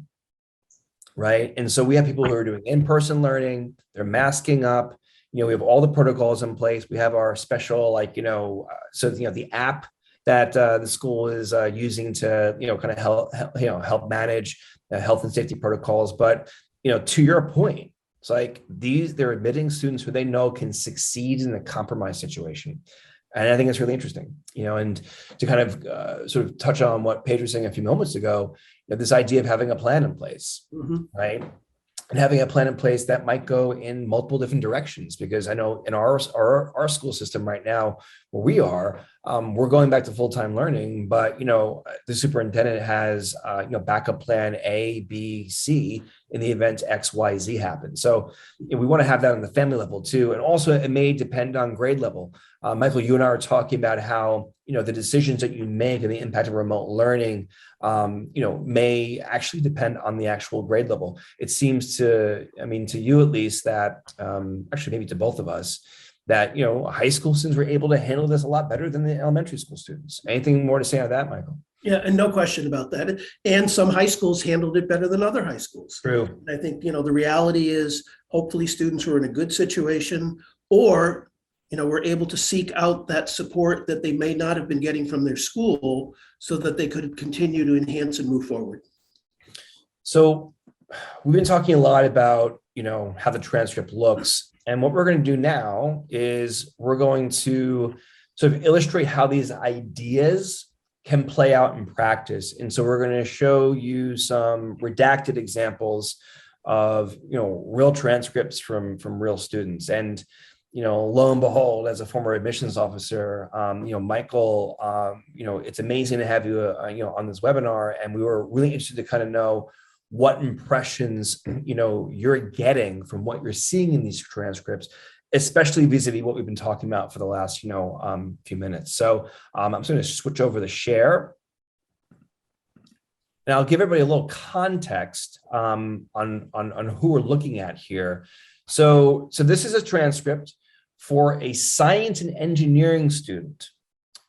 right? And so we have people who are doing in-person learning, they're masking up, we have all the protocols in place. We have our special, the app that the school is using to, kind of help manage health and safety protocols. But, to your point, it's like they're admitting students who they know can succeed in a compromised situation. And I think it's really interesting, and to kind of sort of touch on what Paige was saying a few moments ago, this idea of having a plan in place, right? and having a plan in place that might go in multiple different directions. Because I know in our school system right now, where we are, we're going back to full-time learning, but the superintendent has backup plan A, B, C in the event X, Y, Z happens. So we want to have that on the family level too, and also it may depend on grade level. Michael, you and I are talking about how the decisions that you make and the impact of remote learning may actually depend on the actual grade level. It seems to you at least, that actually maybe to both of us, that high school students were able to handle this a lot better than the elementary school students. Anything more to say on that, Michael? Yeah, and no question about that. And some high schools handled it better than other high schools. True. I think, the reality is hopefully students were in a good situation, or, were able to seek out that support that they may not have been getting from their school so that they could continue to enhance and move forward. So we've been talking a lot about, how the transcript looks. And what we're going to do now is we're going to sort of illustrate how these ideas can play out in practice. And so we're going to show you some redacted examples of, real transcripts from real students. And, lo and behold, as a former admissions officer, Michael, it's amazing to have you, on this webinar. And we were really interested to kind of know what impressions, you're getting from what you're seeing in these transcripts, especially vis-a-vis what we've been talking about for the last, few minutes. So I'm just going to switch over to share. And I'll give everybody a little context on who we're looking at here. So this is a transcript for a science and engineering student.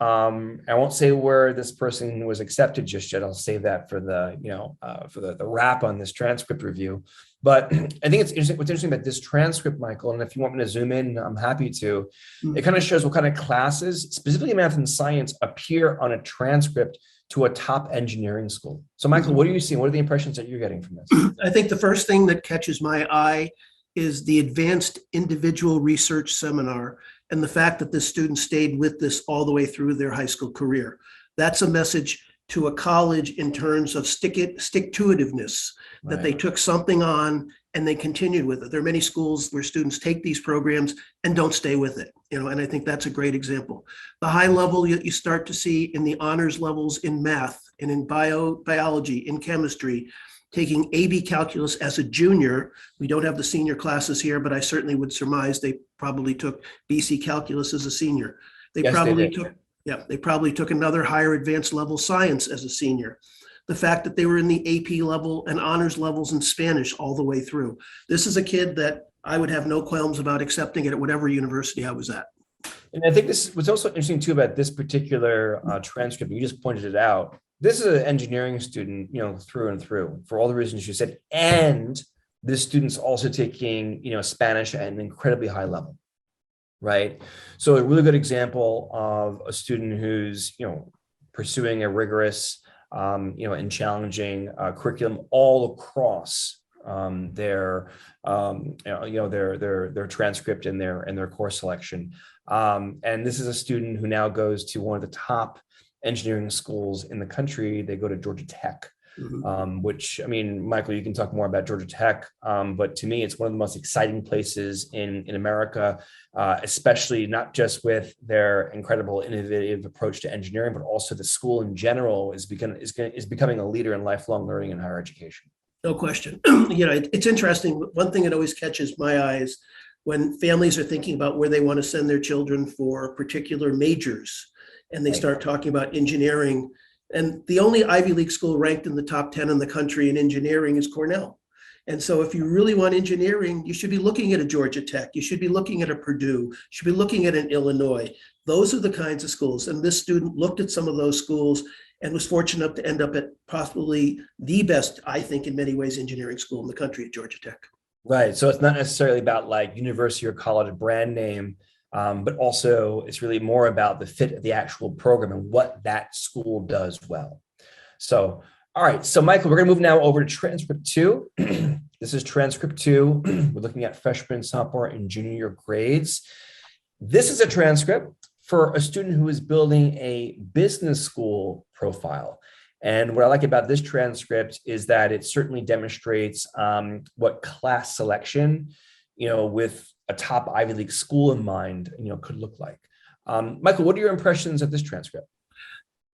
I won't say where this person was accepted just yet. I'll save that for the wrap on this transcript review. But I think it's interesting. What's interesting about this transcript, Michael, and if you want me to zoom in, I'm happy to. It kind of shows what kind of classes, specifically math and science, appear on a transcript to a top engineering school. So, Michael, what are you seeing? What are the impressions that you're getting from this? I think the first thing that catches my eye is the Advanced Individual Research Seminar, and the fact that the student stayed with this all the way through their high school career. That's a message to a college in terms of stick-to-itiveness, that Right. they took something on and they continued with it. There are many schools where students take these programs and don't stay with it, and I think that's a great example. The high level you start to see in the honors levels in math and in biology, in chemistry, taking AB calculus as a junior. We don't have the senior classes here, but I certainly would surmise they probably took BC calculus as a senior. They probably took another higher advanced level science as a senior. The fact that they were in the AP level and honors levels in Spanish all the way through. This is a kid that I would have no qualms about accepting it at whatever university I was at. And I think this was also interesting too about this particular transcript. You just pointed it out. This is an engineering student, through and through, for all the reasons you said. And this student's also taking, Spanish at an incredibly high level, right? So a really good example of a student who's, pursuing a rigorous, and challenging curriculum all across their transcript and their course selection. And this is a student who now goes to one of the top engineering schools in the country. They go to Georgia Tech, which, Michael, you can talk more about Georgia Tech, but to me, it's one of the most exciting places in America, especially not just with their incredible innovative approach to engineering, but also the school in general is becoming a leader in lifelong learning and higher education. No question. It's interesting. One thing that always catches my eye is when families are thinking about where they want to send their children for particular majors, and they start talking about engineering. And the only Ivy League school ranked in the top 10 in the country in engineering is Cornell. And so if you really want engineering, you should be looking at a Georgia Tech. You should be looking at a Purdue. You should be looking at an Illinois. Those are the kinds of schools. And this student looked at some of those schools and was fortunate enough to end up at possibly the best, I think, in many ways, engineering school in the country at Georgia Tech. Right. So it's not necessarily about like university or college brand name, but also it's really more about the fit of the actual program and what that school does well. So, all right. So Michael, we're going to move now over to transcript 2. This is transcript 2. We're looking at freshman, sophomore, and junior year grades. This is a transcript for a student who is building a business school profile. And what I like about this transcript is that it certainly demonstrates what class selection, with a top Ivy League school in mind, could look like. Michael, what are your impressions of this transcript?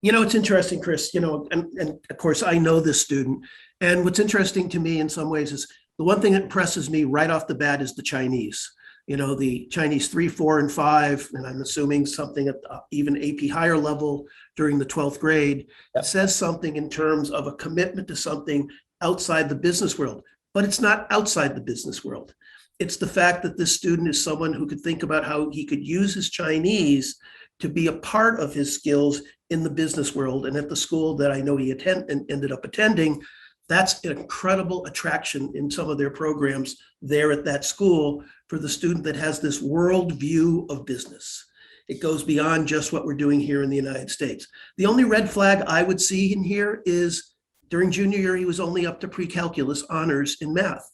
It's interesting, Chris, and of course, I know this student. And what's interesting to me in some ways is the one thing that impresses me right off the bat is the Chinese. The Chinese 3, 4, and 5, and I'm assuming something at even AP higher level during the 12th grade, says something in terms of a commitment to something outside the business world. But it's not outside the business world. It's the fact that this student is someone who could think about how he could use his Chinese to be a part of his skills in the business world. And at the school that I know he ended up attending, that's an incredible attraction in some of their programs there at that school for the student that has this world view of business. It goes beyond just what we're doing here in the United States. The only red flag I would see in here is during junior year, he was only up to pre-calculus honors in math.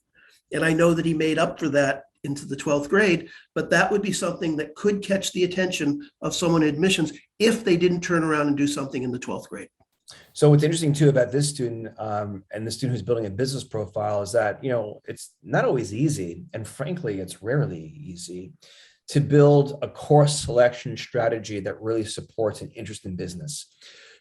And I know that he made up for that into the 12th grade, but that would be something that could catch the attention of someone in admissions if they didn't turn around and do something in the 12th grade. So what's interesting too about this student and the student who's building a business profile is that, it's not always easy. And frankly, it's rarely easy to build a course selection strategy that really supports an interest in business.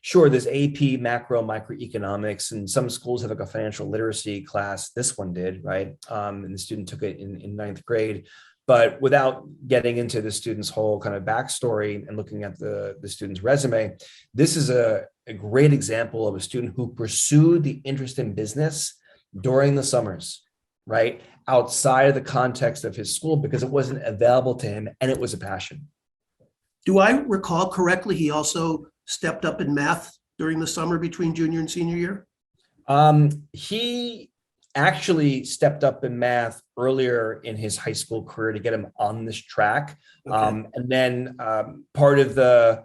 Sure, there's AP, macro, microeconomics, and some schools have like a financial literacy class. This one did, right? And the student took it in ninth grade. But without getting into the student's whole kind of backstory and looking at the student's resume, this is a great example of a student who pursued the interest in business during the summers, right? Outside of the context of his school because it wasn't available to him and it was a passion. Do I recall correctly, he also stepped up in math during the summer between junior and senior year? He actually stepped up in math earlier in his high school career to get him on this track. Okay. And then part of the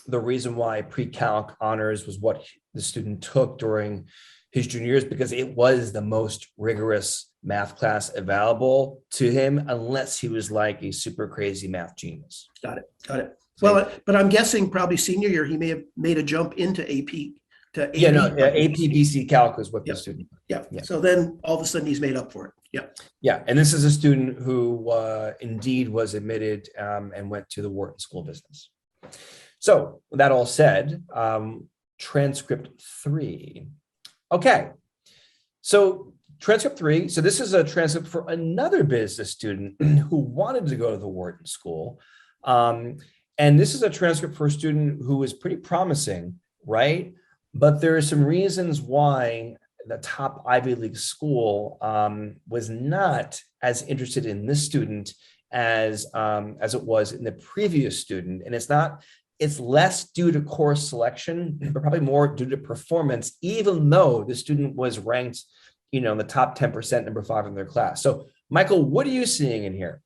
reason why pre-calc honors was what the student took during his junior years, because it was the most rigorous math class available to him, unless he was like a super crazy math genius. Got it. Well, but I'm guessing probably senior year, he may have made a jump into AP. AP BC Calc is what the student. Yeah. So then all of a sudden he's made up for it. Yeah. And this is a student who indeed was admitted and went to the Wharton School of Business. So that all said, transcript 3. Okay. So transcript 3. So this is a transcript for another business student who wanted to go to the Wharton School. And this is a transcript for a student who is pretty promising, right? But there are some reasons why the top Ivy League school was not as interested in this student as it was in the previous student. And it's less due to course selection, but probably more due to performance, even though the student was ranked, in the top 10%, number 5 in their class. So Michael, what are you seeing in here?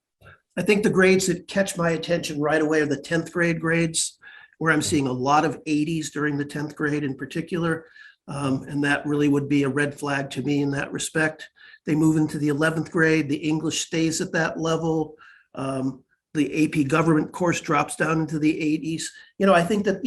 I think the grades that catch my attention right away are the 10th grade grades, where I'm seeing a lot of 80s during the 10th grade in particular. And that really would be a red flag to me in that respect. They move into the 11th grade, the English stays at that level. The AP government course drops down into the 80s. I think that,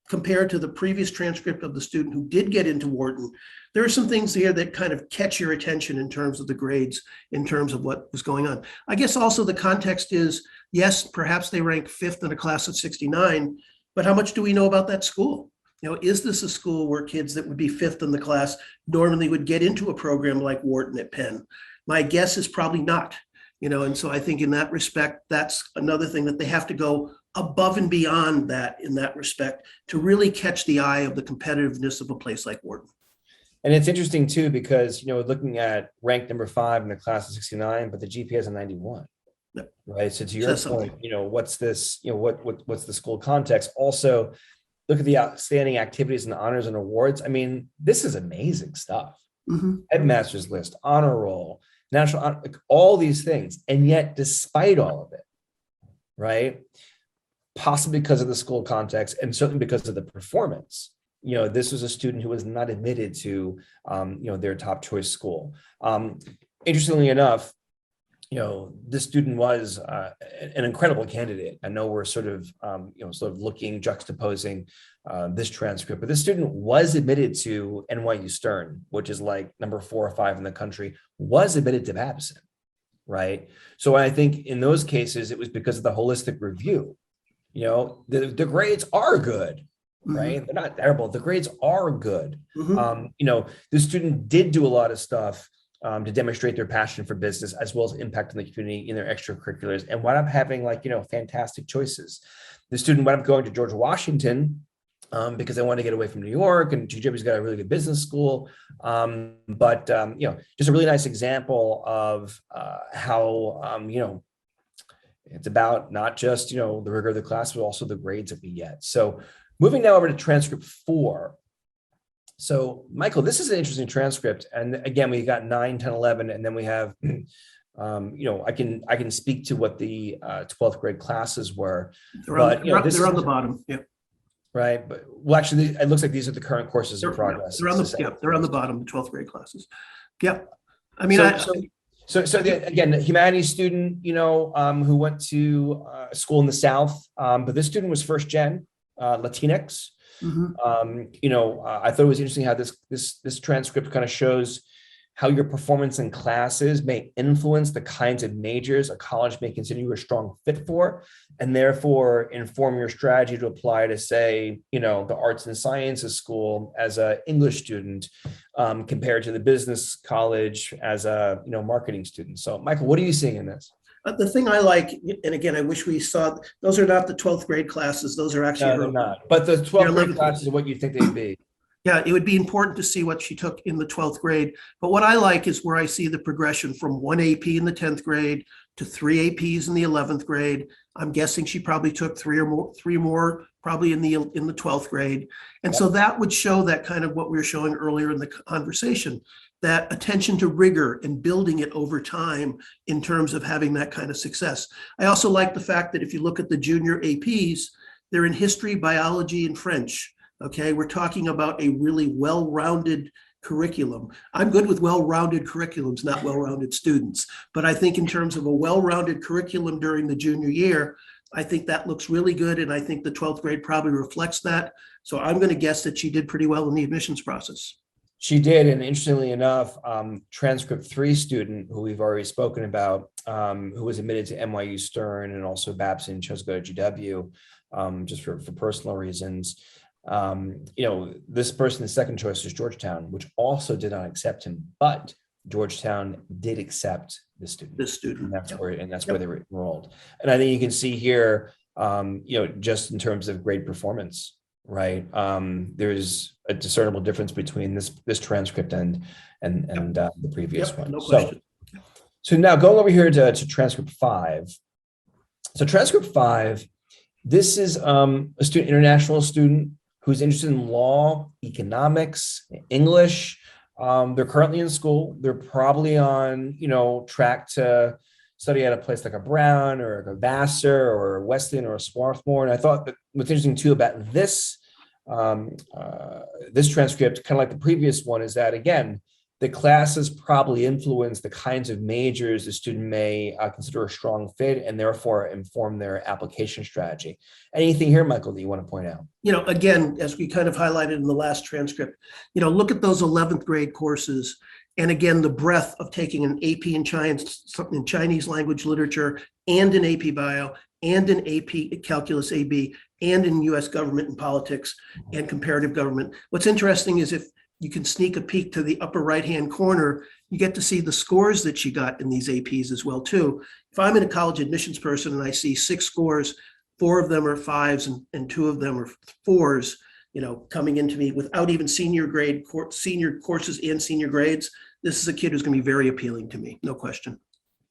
compared to the previous transcript of the student who did get into Wharton, there are some things here that kind of catch your attention in terms of the grades, in terms of what was going on. I guess also the context is, yes, perhaps they rank 5th in a class of 69, but how much do we know about that school? Is this a school where kids that would be 5th in the class normally would get into a program like Wharton at Penn? My guess is probably not, and so I think in that respect, that's another thing that they have to go above and beyond that in that respect to really catch the eye of the competitiveness of a place like Wharton. And it's interesting too, because, looking at rank number 5 in the class of 69, but the GPA is a 91. Yep. Right. So to your point, what's this, what's the school context? Also, look at the outstanding activities and honors and awards. I mean, this is amazing stuff. Mm-hmm. Headmaster's list, honor roll, national honor, all these things. And yet, despite all of it, right, possibly because of the school context and certainly because of the performance, this was a student who was not admitted to, their top choice school. Interestingly enough, this student was an incredible candidate. I know we're sort of looking, juxtaposing this transcript, but this student was admitted to NYU Stern, which is like number 4 or 5 in the country, was admitted to Babson, right? So I think in those cases, it was because of the holistic review. The grades are good, right? Mm-hmm. They're not terrible. The grades are good. Mm-hmm. The student did do a lot of stuff to demonstrate their passion for business, as well as impact on the community in their extracurriculars, and wound up having fantastic choices. The student wound up going to George Washington because they wanted to get away from New York, and GW's got a really good business school. But just a really nice example of how, it's about not just, the rigor of the class, but also the grades that we get. So moving now over to transcript 4. So Michael, this is an interesting transcript. And again, we got 9, 10, 11, and then we have, I can speak to what the 12th grade classes were. They're on the bottom. Yeah. Right. But actually, it looks like these are the current courses in progress. They're on the bottom, the 12th grade classes. Yeah. I mean, again, the humanities student, who went to school in the South, but this student was first gen Latinx. Mm-hmm. I thought it was interesting how this transcript kind of shows how your performance in classes may influence the kinds of majors a college may consider you a strong fit for, and therefore inform your strategy to apply to, say, the arts and sciences school as an English student compared to the business college as a marketing student. So, Michael, what are you seeing in this? The thing I like, and again, I wish we saw, those are not the 12th grade classes. Those are actually they're not. But the 12th grade classes are what you think they'd be. Yeah, it would be important to see what she took in the 12th grade. But what I like is where I see the progression from 1 AP in the 10th grade to 3 APs in the 11th grade. I'm guessing she probably took three more probably in the 12th grade. And so that would show that kind of what we were showing earlier in the conversation, that attention to rigor and building it over time in terms of having that kind of success. I also like the fact that if you look at the junior APs, they're in history, biology, and French. Okay, we're talking about a really well-rounded curriculum. I'm good with well-rounded curriculums, not well-rounded students. But I think in terms of a well-rounded curriculum during the junior year, I think that looks really good. And I think the 12th grade probably reflects that. So I'm going to guess that she did pretty well in the admissions process. She did. And interestingly enough, transcript 3 student who we've already spoken about, who was admitted to NYU Stern and also Babson, chose to go to GW just for personal reasons. This person's second choice was Georgetown, which also did not accept him, but Georgetown did accept this student. And that's where they were enrolled. And I think you can see here, just in terms of grade performance, right? There's a discernible difference between this transcript and the previous one. No question. So now going over here to transcript 5. So transcript 5, this is a international student who's interested in law, economics, English. They're currently in school. They're probably on, track to study at a place like a Brown or a Vassar or a Wesleyan or a Swarthmore. And I thought that what's interesting too about this transcript, kind of like the previous one, is that, again, the classes probably influence the kinds of majors the student may consider a strong fit and therefore inform their application strategy. Anything here, Michael, that you want to point out? Again, as we kind of highlighted in the last transcript, look at those 11th grade courses. And again, the breadth of taking an AP in Chinese language literature and an AP bio and an AP calculus AB and in US government and politics and comparative government. What's interesting is if you can sneak a peek to the upper right-hand corner, you get to see the scores that she got in these APs as well, too. If I'm in a college admissions person and I see 6 scores, 4 of them are 5s and 2 of them are 4s, coming into me without even senior courses and senior grades, this is a kid who's going to be very appealing to me, no question.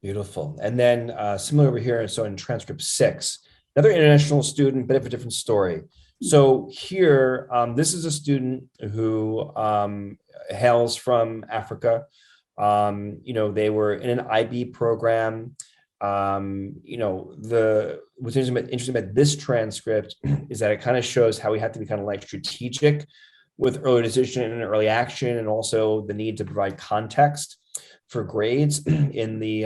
Beautiful. And then similar over here, so in transcript 6, another international student, bit of a different story. So here, this is a student who hails from Africa. They were in an IB program. What's interesting about this transcript is that it kind of shows how we have to be kind of like strategic with early decision and early action, and also the need to provide context. for grades in the,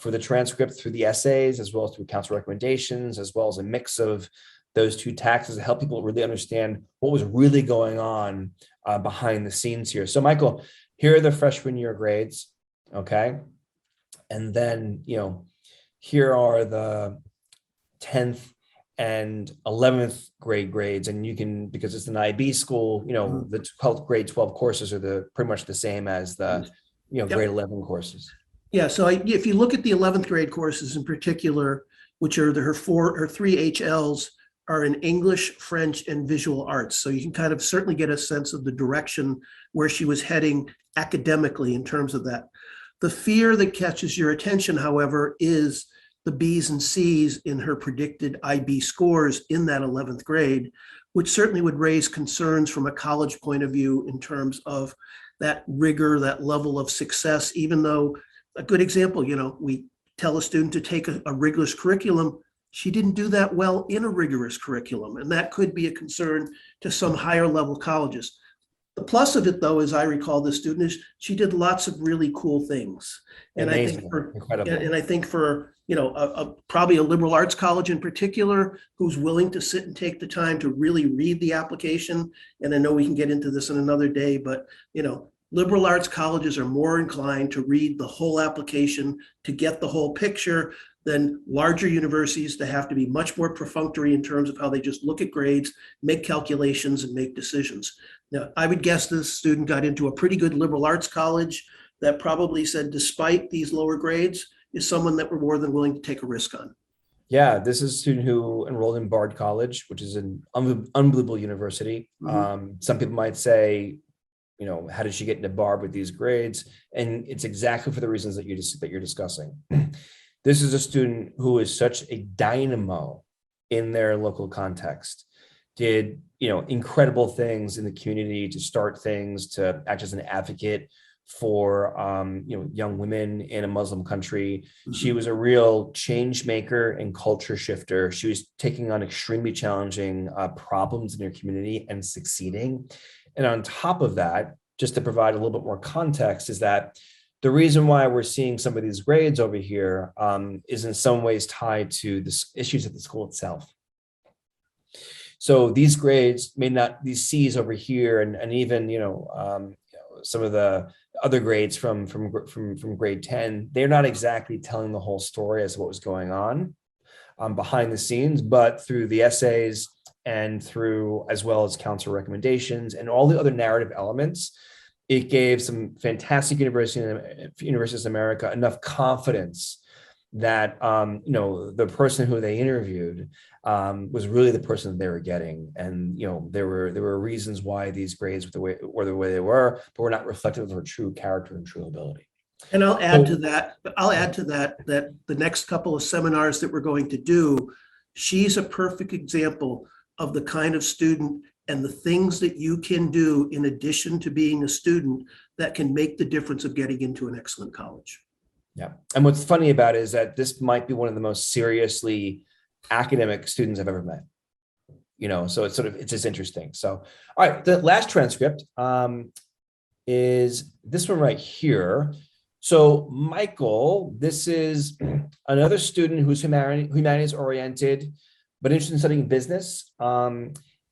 for the transcript through the essays, as well as through council recommendations, as well as a mix of those two taxes to help people really understand what was really going on behind the scenes here. So Michael, here are the freshman year grades, okay? And then, here are the 10th and 11th grade grades. And you can, because it's an IB school, the 12th grade 12 courses are pretty much the same as the, grade 11 courses. Yeah, so if you look at the 11th grade courses in particular, which are her three HLs, are in English, French, and visual arts. So you can kind of certainly get a sense of the direction where she was heading academically in terms of that. The fear that catches your attention, however, is the B's and C's in her predicted IB scores in that 11th grade, which certainly would raise concerns from a college point of view in terms of that rigor, that level of success, even though a good example, we tell a student to take a rigorous curriculum. She didn't do that well in a rigorous curriculum, and that could be a concern to some higher level colleges. The plus of it, though, as I recall the student, is she did lots of really cool things. And Amazing. I think for probably a liberal arts college in particular, who's willing to sit and take the time to really read the application. And I know we can get into this in another day, but liberal arts colleges are more inclined to read the whole application to get the whole picture than larger universities that have to be much more perfunctory in terms of how they just look at grades, make calculations, and make decisions. Now, I would guess this student got into a pretty good liberal arts college that probably said, despite these lower grades, is someone that we're more than willing to take a risk on. Yeah, this is a student who enrolled in Bard College, which is an unbelievable university. Mm-hmm. Some people might say, how did she get into Bard with these grades? And it's exactly for the reasons that you're discussing. This is a student who is such a dynamo in their local context, did, incredible things in the community to start things, to act as an advocate for, young women in a Muslim country. Mm-hmm. She was a real change maker and culture shifter. She was taking on extremely challenging problems in her community and succeeding. And on top of that, just to provide a little bit more context, is that the reason why we're seeing some of these grades over here is in some ways tied to the issues at the school itself. So these grades may not, these C's over here, and even some of the other grades from grade 10, they're not exactly telling the whole story as to what was going on behind the scenes, but through the essays and through, as well as council recommendations and all the other narrative elements, it gave some fantastic universities in America enough confidence that the person who they interviewed was really the person that they were getting, and there were reasons why these grades were the way they were, but were not reflective of her true character and true ability. And I'll add to that that the next couple of seminars that we're going to do, she's a perfect example of the kind of student and the things that you can do in addition to being a student that can make the difference of getting into an excellent college. Yeah. And what's funny about it is that this might be one of the most seriously academic students I've ever met. So it's just interesting. So, all right, the last transcript is this one right here. So Michael, this is another student who's humanities oriented, but interested in studying business.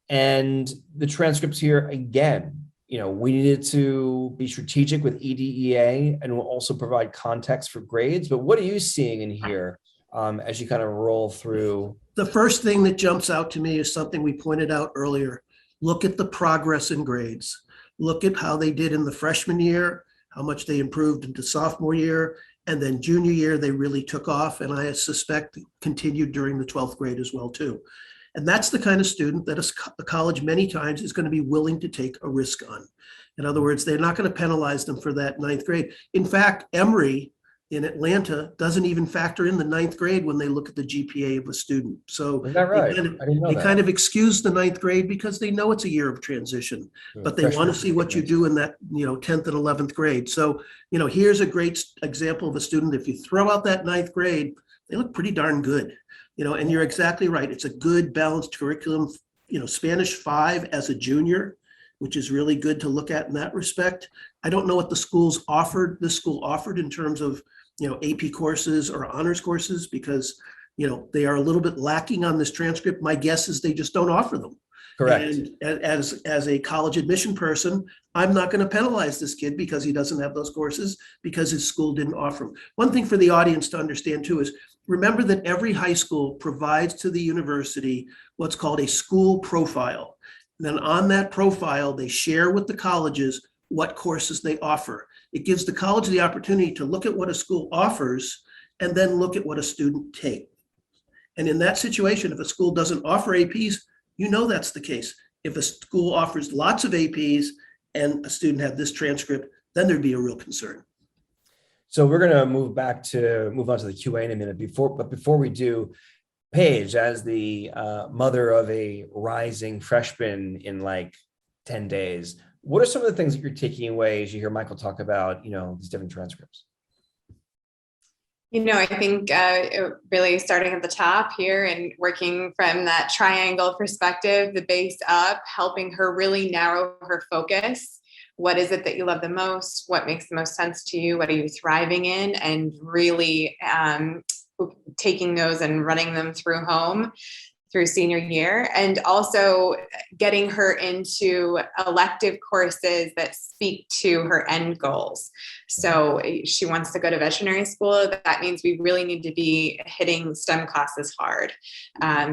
And the transcripts here, again, we needed to be strategic with EDEA and we'll also provide context for grades. But what are you seeing in here as you kind of roll through? The first thing that jumps out to me is something we pointed out earlier. Look at the progress in grades. Look at how they did in the freshman year, how much they improved into sophomore year, and then junior year, they really took off. And I suspect continued during the 12th grade as well, too. And that's the kind of student that a college many times is going to be willing to take a risk on. In other words, they're not going to penalize them for that 9th grade. In fact, Emory in Atlanta doesn't even factor in the 9th grade when they look at the GPA of a student. So is that right? They kind of excuse the 9th grade because they know it's a year of transition, but they want to see what you do in that 10th and 11th grade. So here's a great example of a student. If you throw out that 9th grade, they look pretty darn good. And you're exactly right. It's a good balanced curriculum, Spanish 5 as a junior, which is really good to look at in that respect. I don't know what this school offered in terms of, AP courses or honors courses, because, they are a little bit lacking on this transcript. My guess is they just don't offer them. Correct. And as a college admission person, I'm not going to penalize this kid because he doesn't have those courses because his school didn't offer them. One thing for the audience to understand too is remember that every high school provides to the university what's called a school profile. And then on that profile, they share with the colleges what courses they offer. It gives the college the opportunity to look at what a school offers and then look at what a student takes. And in that situation, if a school doesn't offer APs, that's the case. If a school offers lots of APs and a student had this transcript, then there'd be a real concern. So we're going to move on to the QA in a minute. Before we do, Paige, as the mother of a rising freshman in like 10 days, what are some of the things that you're taking away as you hear Michael talk about, these different transcripts? I think really starting at the top here and working from that triangle perspective, the base up, helping her really narrow her focus. What is it that you love the most? What makes the most sense to you? What are you thriving in? And really taking those and running them through home through senior year, and also getting her into elective courses that speak to her end goals. So she wants to go to veterinary school. That means we really need to be hitting STEM classes hard.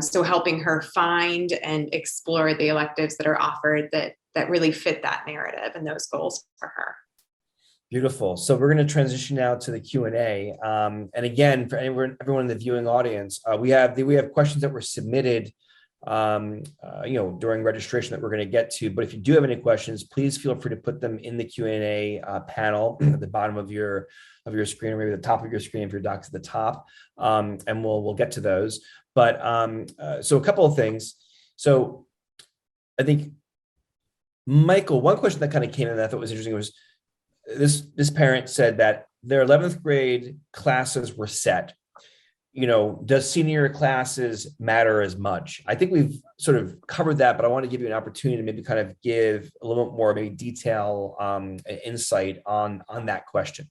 So helping her find and explore the electives that are offered that really fit that narrative and those goals for her. Beautiful. So we're going to transition now to the Q&A. And again, for everyone in the viewing audience, we have questions that were submitted, during registration that we're going to get to. But if you do have any questions, please feel free to put them in the Q&A panel at the bottom of your screen, or maybe the top of your screen if your doc's at the top, and we'll get to those. But so a couple of things. So I think, Michael, one question that kind of came in that I thought was interesting was, this parent said that their 11th grade classes were set. Does senior classes matter as much? I think we've sort of covered that, but I want to give you an opportunity to maybe kind of give a little bit more maybe detail, insight on that question.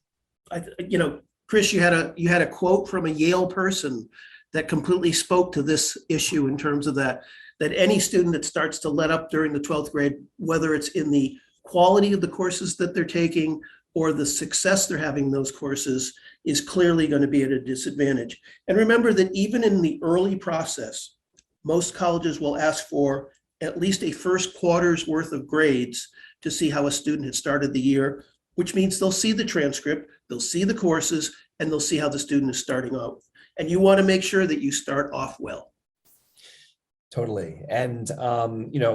Chris, you had a quote from a Yale person that completely spoke to this issue in terms of that any student that starts to let up during the 12th grade, whether it's in the quality of the courses that they're taking or the success they're having in those courses, is clearly going to be at a disadvantage. And remember that even in the early process, most colleges will ask for at least a first quarter's worth of grades to see how a student had started the year, which means they'll see the transcript, they'll see the courses, and they'll see how the student is starting out. And you want to make sure that you start off well. Totally. And,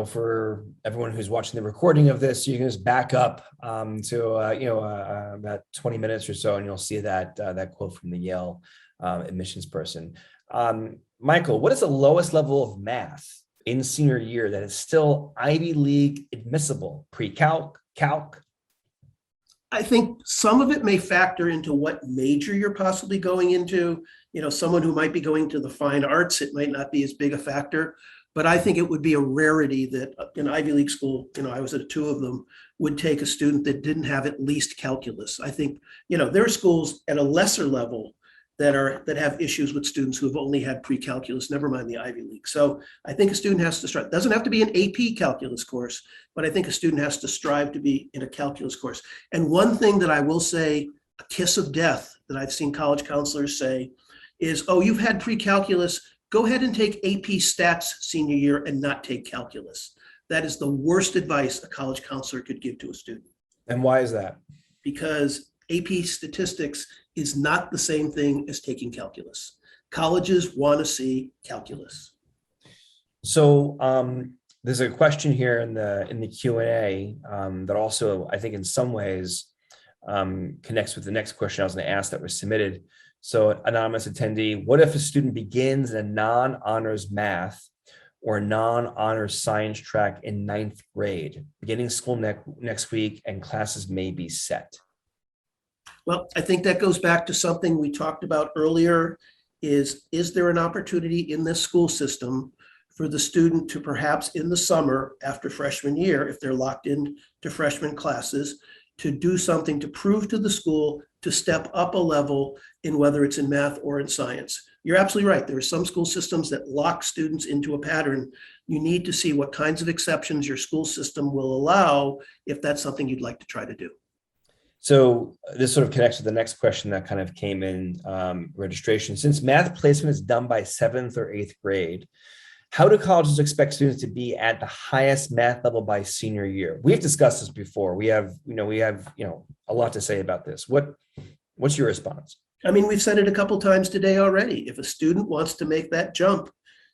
for everyone who's watching the recording of this, you can just back up to, about 20 minutes or so, and you'll see that quote from the Yale admissions person. Michael, what is the lowest level of math in senior year that is still Ivy League admissible? Pre-calc, calc? I think some of it may factor into what major you're possibly going into. Someone who might be going to the fine arts, it might not be as big a factor, but I think it would be a rarity that an Ivy League school, I was at 2 of them, would take a student that didn't have at least calculus. I think, there are schools at a lesser level that have issues with students who have only had pre-calculus, never mind the Ivy League. So I think a student has to strive. It doesn't have to be an AP calculus course, but I think a student has to strive to be in a calculus course. And one thing that I will say, a kiss of death, that I've seen college counselors say is, oh, you've had pre-calculus, go ahead and take AP stats senior year and not take calculus. That is the worst advice a college counselor could give to a student. And why is that? Because AP statistics is not the same thing as taking calculus. Colleges want to see calculus. So there's a question here in the Q&A that also, I think in some ways connects with the next question I was going to ask that was submitted. So anonymous attendee, what if a student begins a non-honors math or non-honors science track in 9th grade, beginning school next week, and classes may be set? Well, I think that goes back to something we talked about earlier, is there an opportunity in this school system for the student to perhaps in the summer after freshman year, if they're locked in to freshman classes, to do something to prove to the school to step up a level in whether it's in math or in science. You're absolutely right. There are some school systems that lock students into a pattern. You need to see what kinds of exceptions your school system will allow if that's something you'd like to try to do. So this sort of connects to the next question that kind of came in registration. Since math placement is done by 7th or 8th grade, how do colleges expect students to be at the highest math level by senior year? We've discussed this before. We have a lot to say about this. What's your response? I mean, we've said it a couple times today already. If a student wants to make that jump,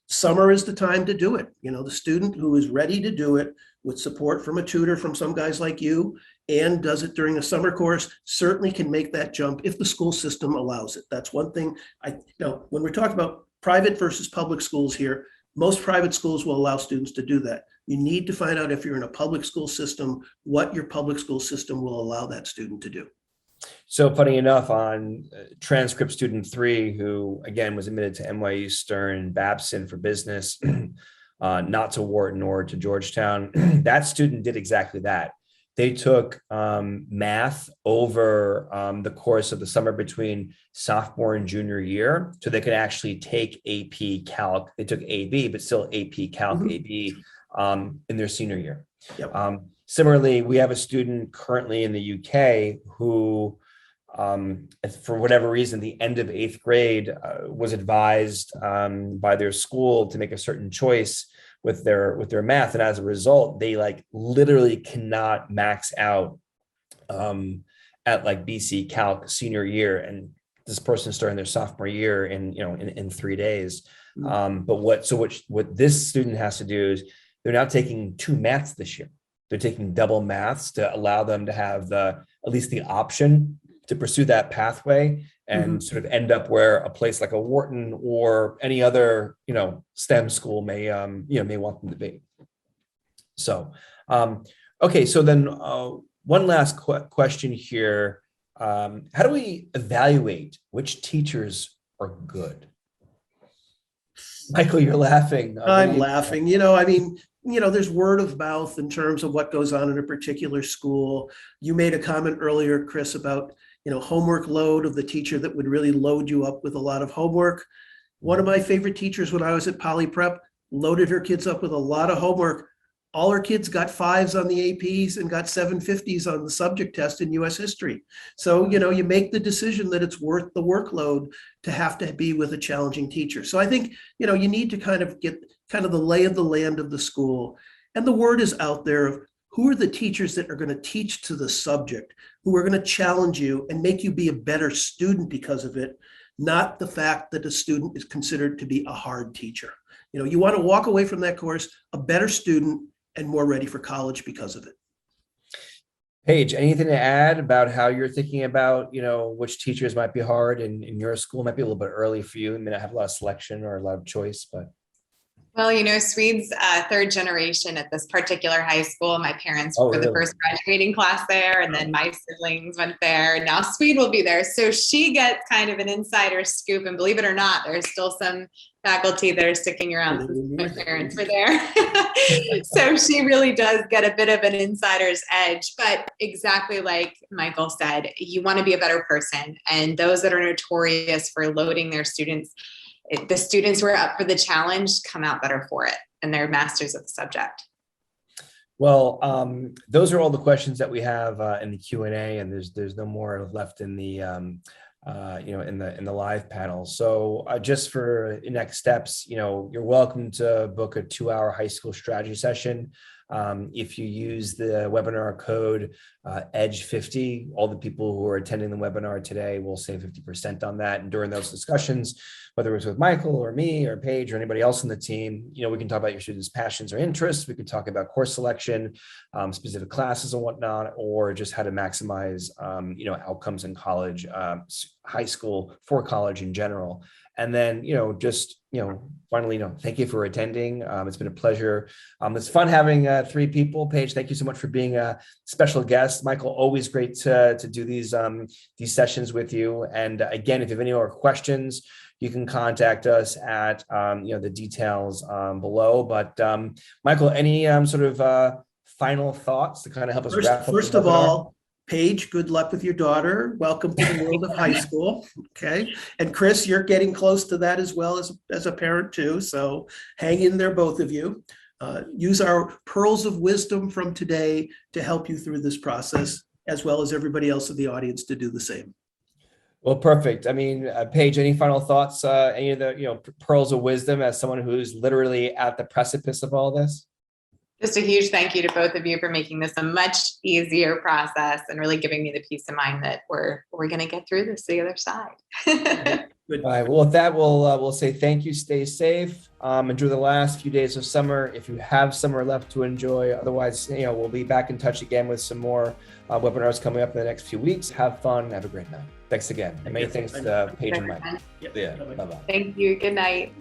summer is the time to do it. The student who is ready to do it with support from a tutor, from some guys like you, and does it during a summer course, certainly can make that jump if the school system allows it. That's one thing. When we're talking about private versus public schools here, most private schools will allow students to do that. You need to find out if you're in a public school system, what your public school system will allow that student to do. So funny enough, on transcript student 3, who again was admitted to NYU Stern Babson for business, not to Wharton or to Georgetown, that student did exactly that. They took math over the course of the summer between sophomore and junior year, so they could actually take AP Calc. They took AB, but still AP Calc, AB in their senior year. Yep. Similarly, we have a student currently in the UK who, for whatever reason, the end of 8th grade was advised by their school to make a certain choice with their math, and as a result, they literally cannot max out at BC Calc senior year, and this person starting their sophomore year in 3 days. But what this student has to do is they're now taking 2 maths this year. They're taking double maths to allow them to have at least the option to pursue that pathway and sort of end up where a place like a Wharton or any other, STEM school may want them to be. So, okay. So then one last question here. How do we evaluate which teachers are good? Michael, you're laughing. I'm laughing. There's word of mouth in terms of what goes on in a particular school. You made a comment earlier, Chris, about homework load of the teacher that would really load you up with a lot of homework. One of my favorite teachers when I was at Poly Prep loaded her kids up with a lot of homework. All her kids got 5s on the APs and got 750s on the subject test in US history. So, you make the decision that it's worth the workload to have to be with a challenging teacher. So I think, you need to kind of get kind of the lay of the land of the school. And the word is out there of who are the teachers that are going to teach to the subject, who are going to challenge you and make you be a better student because of it, not the fact that a student is considered to be a hard teacher. You want to walk away from that course a better student and more ready for college because of it. Paige, anything to add about how you're thinking about, which teachers might be hard in your school? Might be a little bit early for you. I mean, I have a lot of selection or a lot of choice, but. Well, Swede's 3rd generation at this particular high school. My parents were the first graduating class there, and then my siblings went there, and now Swede will be there. So she gets kind of an insider scoop, and believe it or not, there's still some faculty that are sticking around since my parents were there. So she really does get a bit of an insider's edge, but exactly like Michael said, you want to be a better person, and those that are notorious for loading their students, the students who are up for the challenge come out better for it, and they're masters of the subject. Well, those are all the questions that we have in the Q&A, and there's no more left in the in the live panel. So just for next steps, you're welcome to book a 2-hour high school strategy session. If you use the webinar code EDGE50, all the people who are attending the webinar today will save 50% on that. And during those discussions, whether it's with Michael or me or Paige or anybody else in the team, we can talk about your students' passions or interests. We could talk about course selection, specific classes and whatnot, or just how to maximize, outcomes in college, high school, for college in general. And then, just, finally, thank you for attending. It's been a pleasure. It's fun having 3 people. Paige, thank you so much for being a special guest. Michael, always great to do these sessions with you. And again, if you have any more questions, you can contact us at, the details below. But Michael, any sort of final thoughts to kind of help us wrap up? First of all, Paige, good luck with your daughter. Welcome to the world of high school. Okay. And Chris, you're getting close to that as well as a parent too. So hang in there, both of you. Use our pearls of wisdom from today to help you through this process, as well as everybody else in the audience to do the same. Well, perfect. I mean, Paige, any final thoughts? Any of the, pearls of wisdom as someone who's literally at the precipice of all this? Just a huge thank you to both of you for making this a much easier process and really giving me the peace of mind that we're going to get through this to the other side. Good. All right. Well, with that, we'll say thank you. Stay safe. Enjoy the last few days of summer, if you have summer left to enjoy. Otherwise, we'll be back in touch again with some more webinars coming up in the next few weeks. Have fun. Have a great night. Thanks again. Many thanks to Paige and Mike. Yeah. Bye-bye. Thank you. Good night.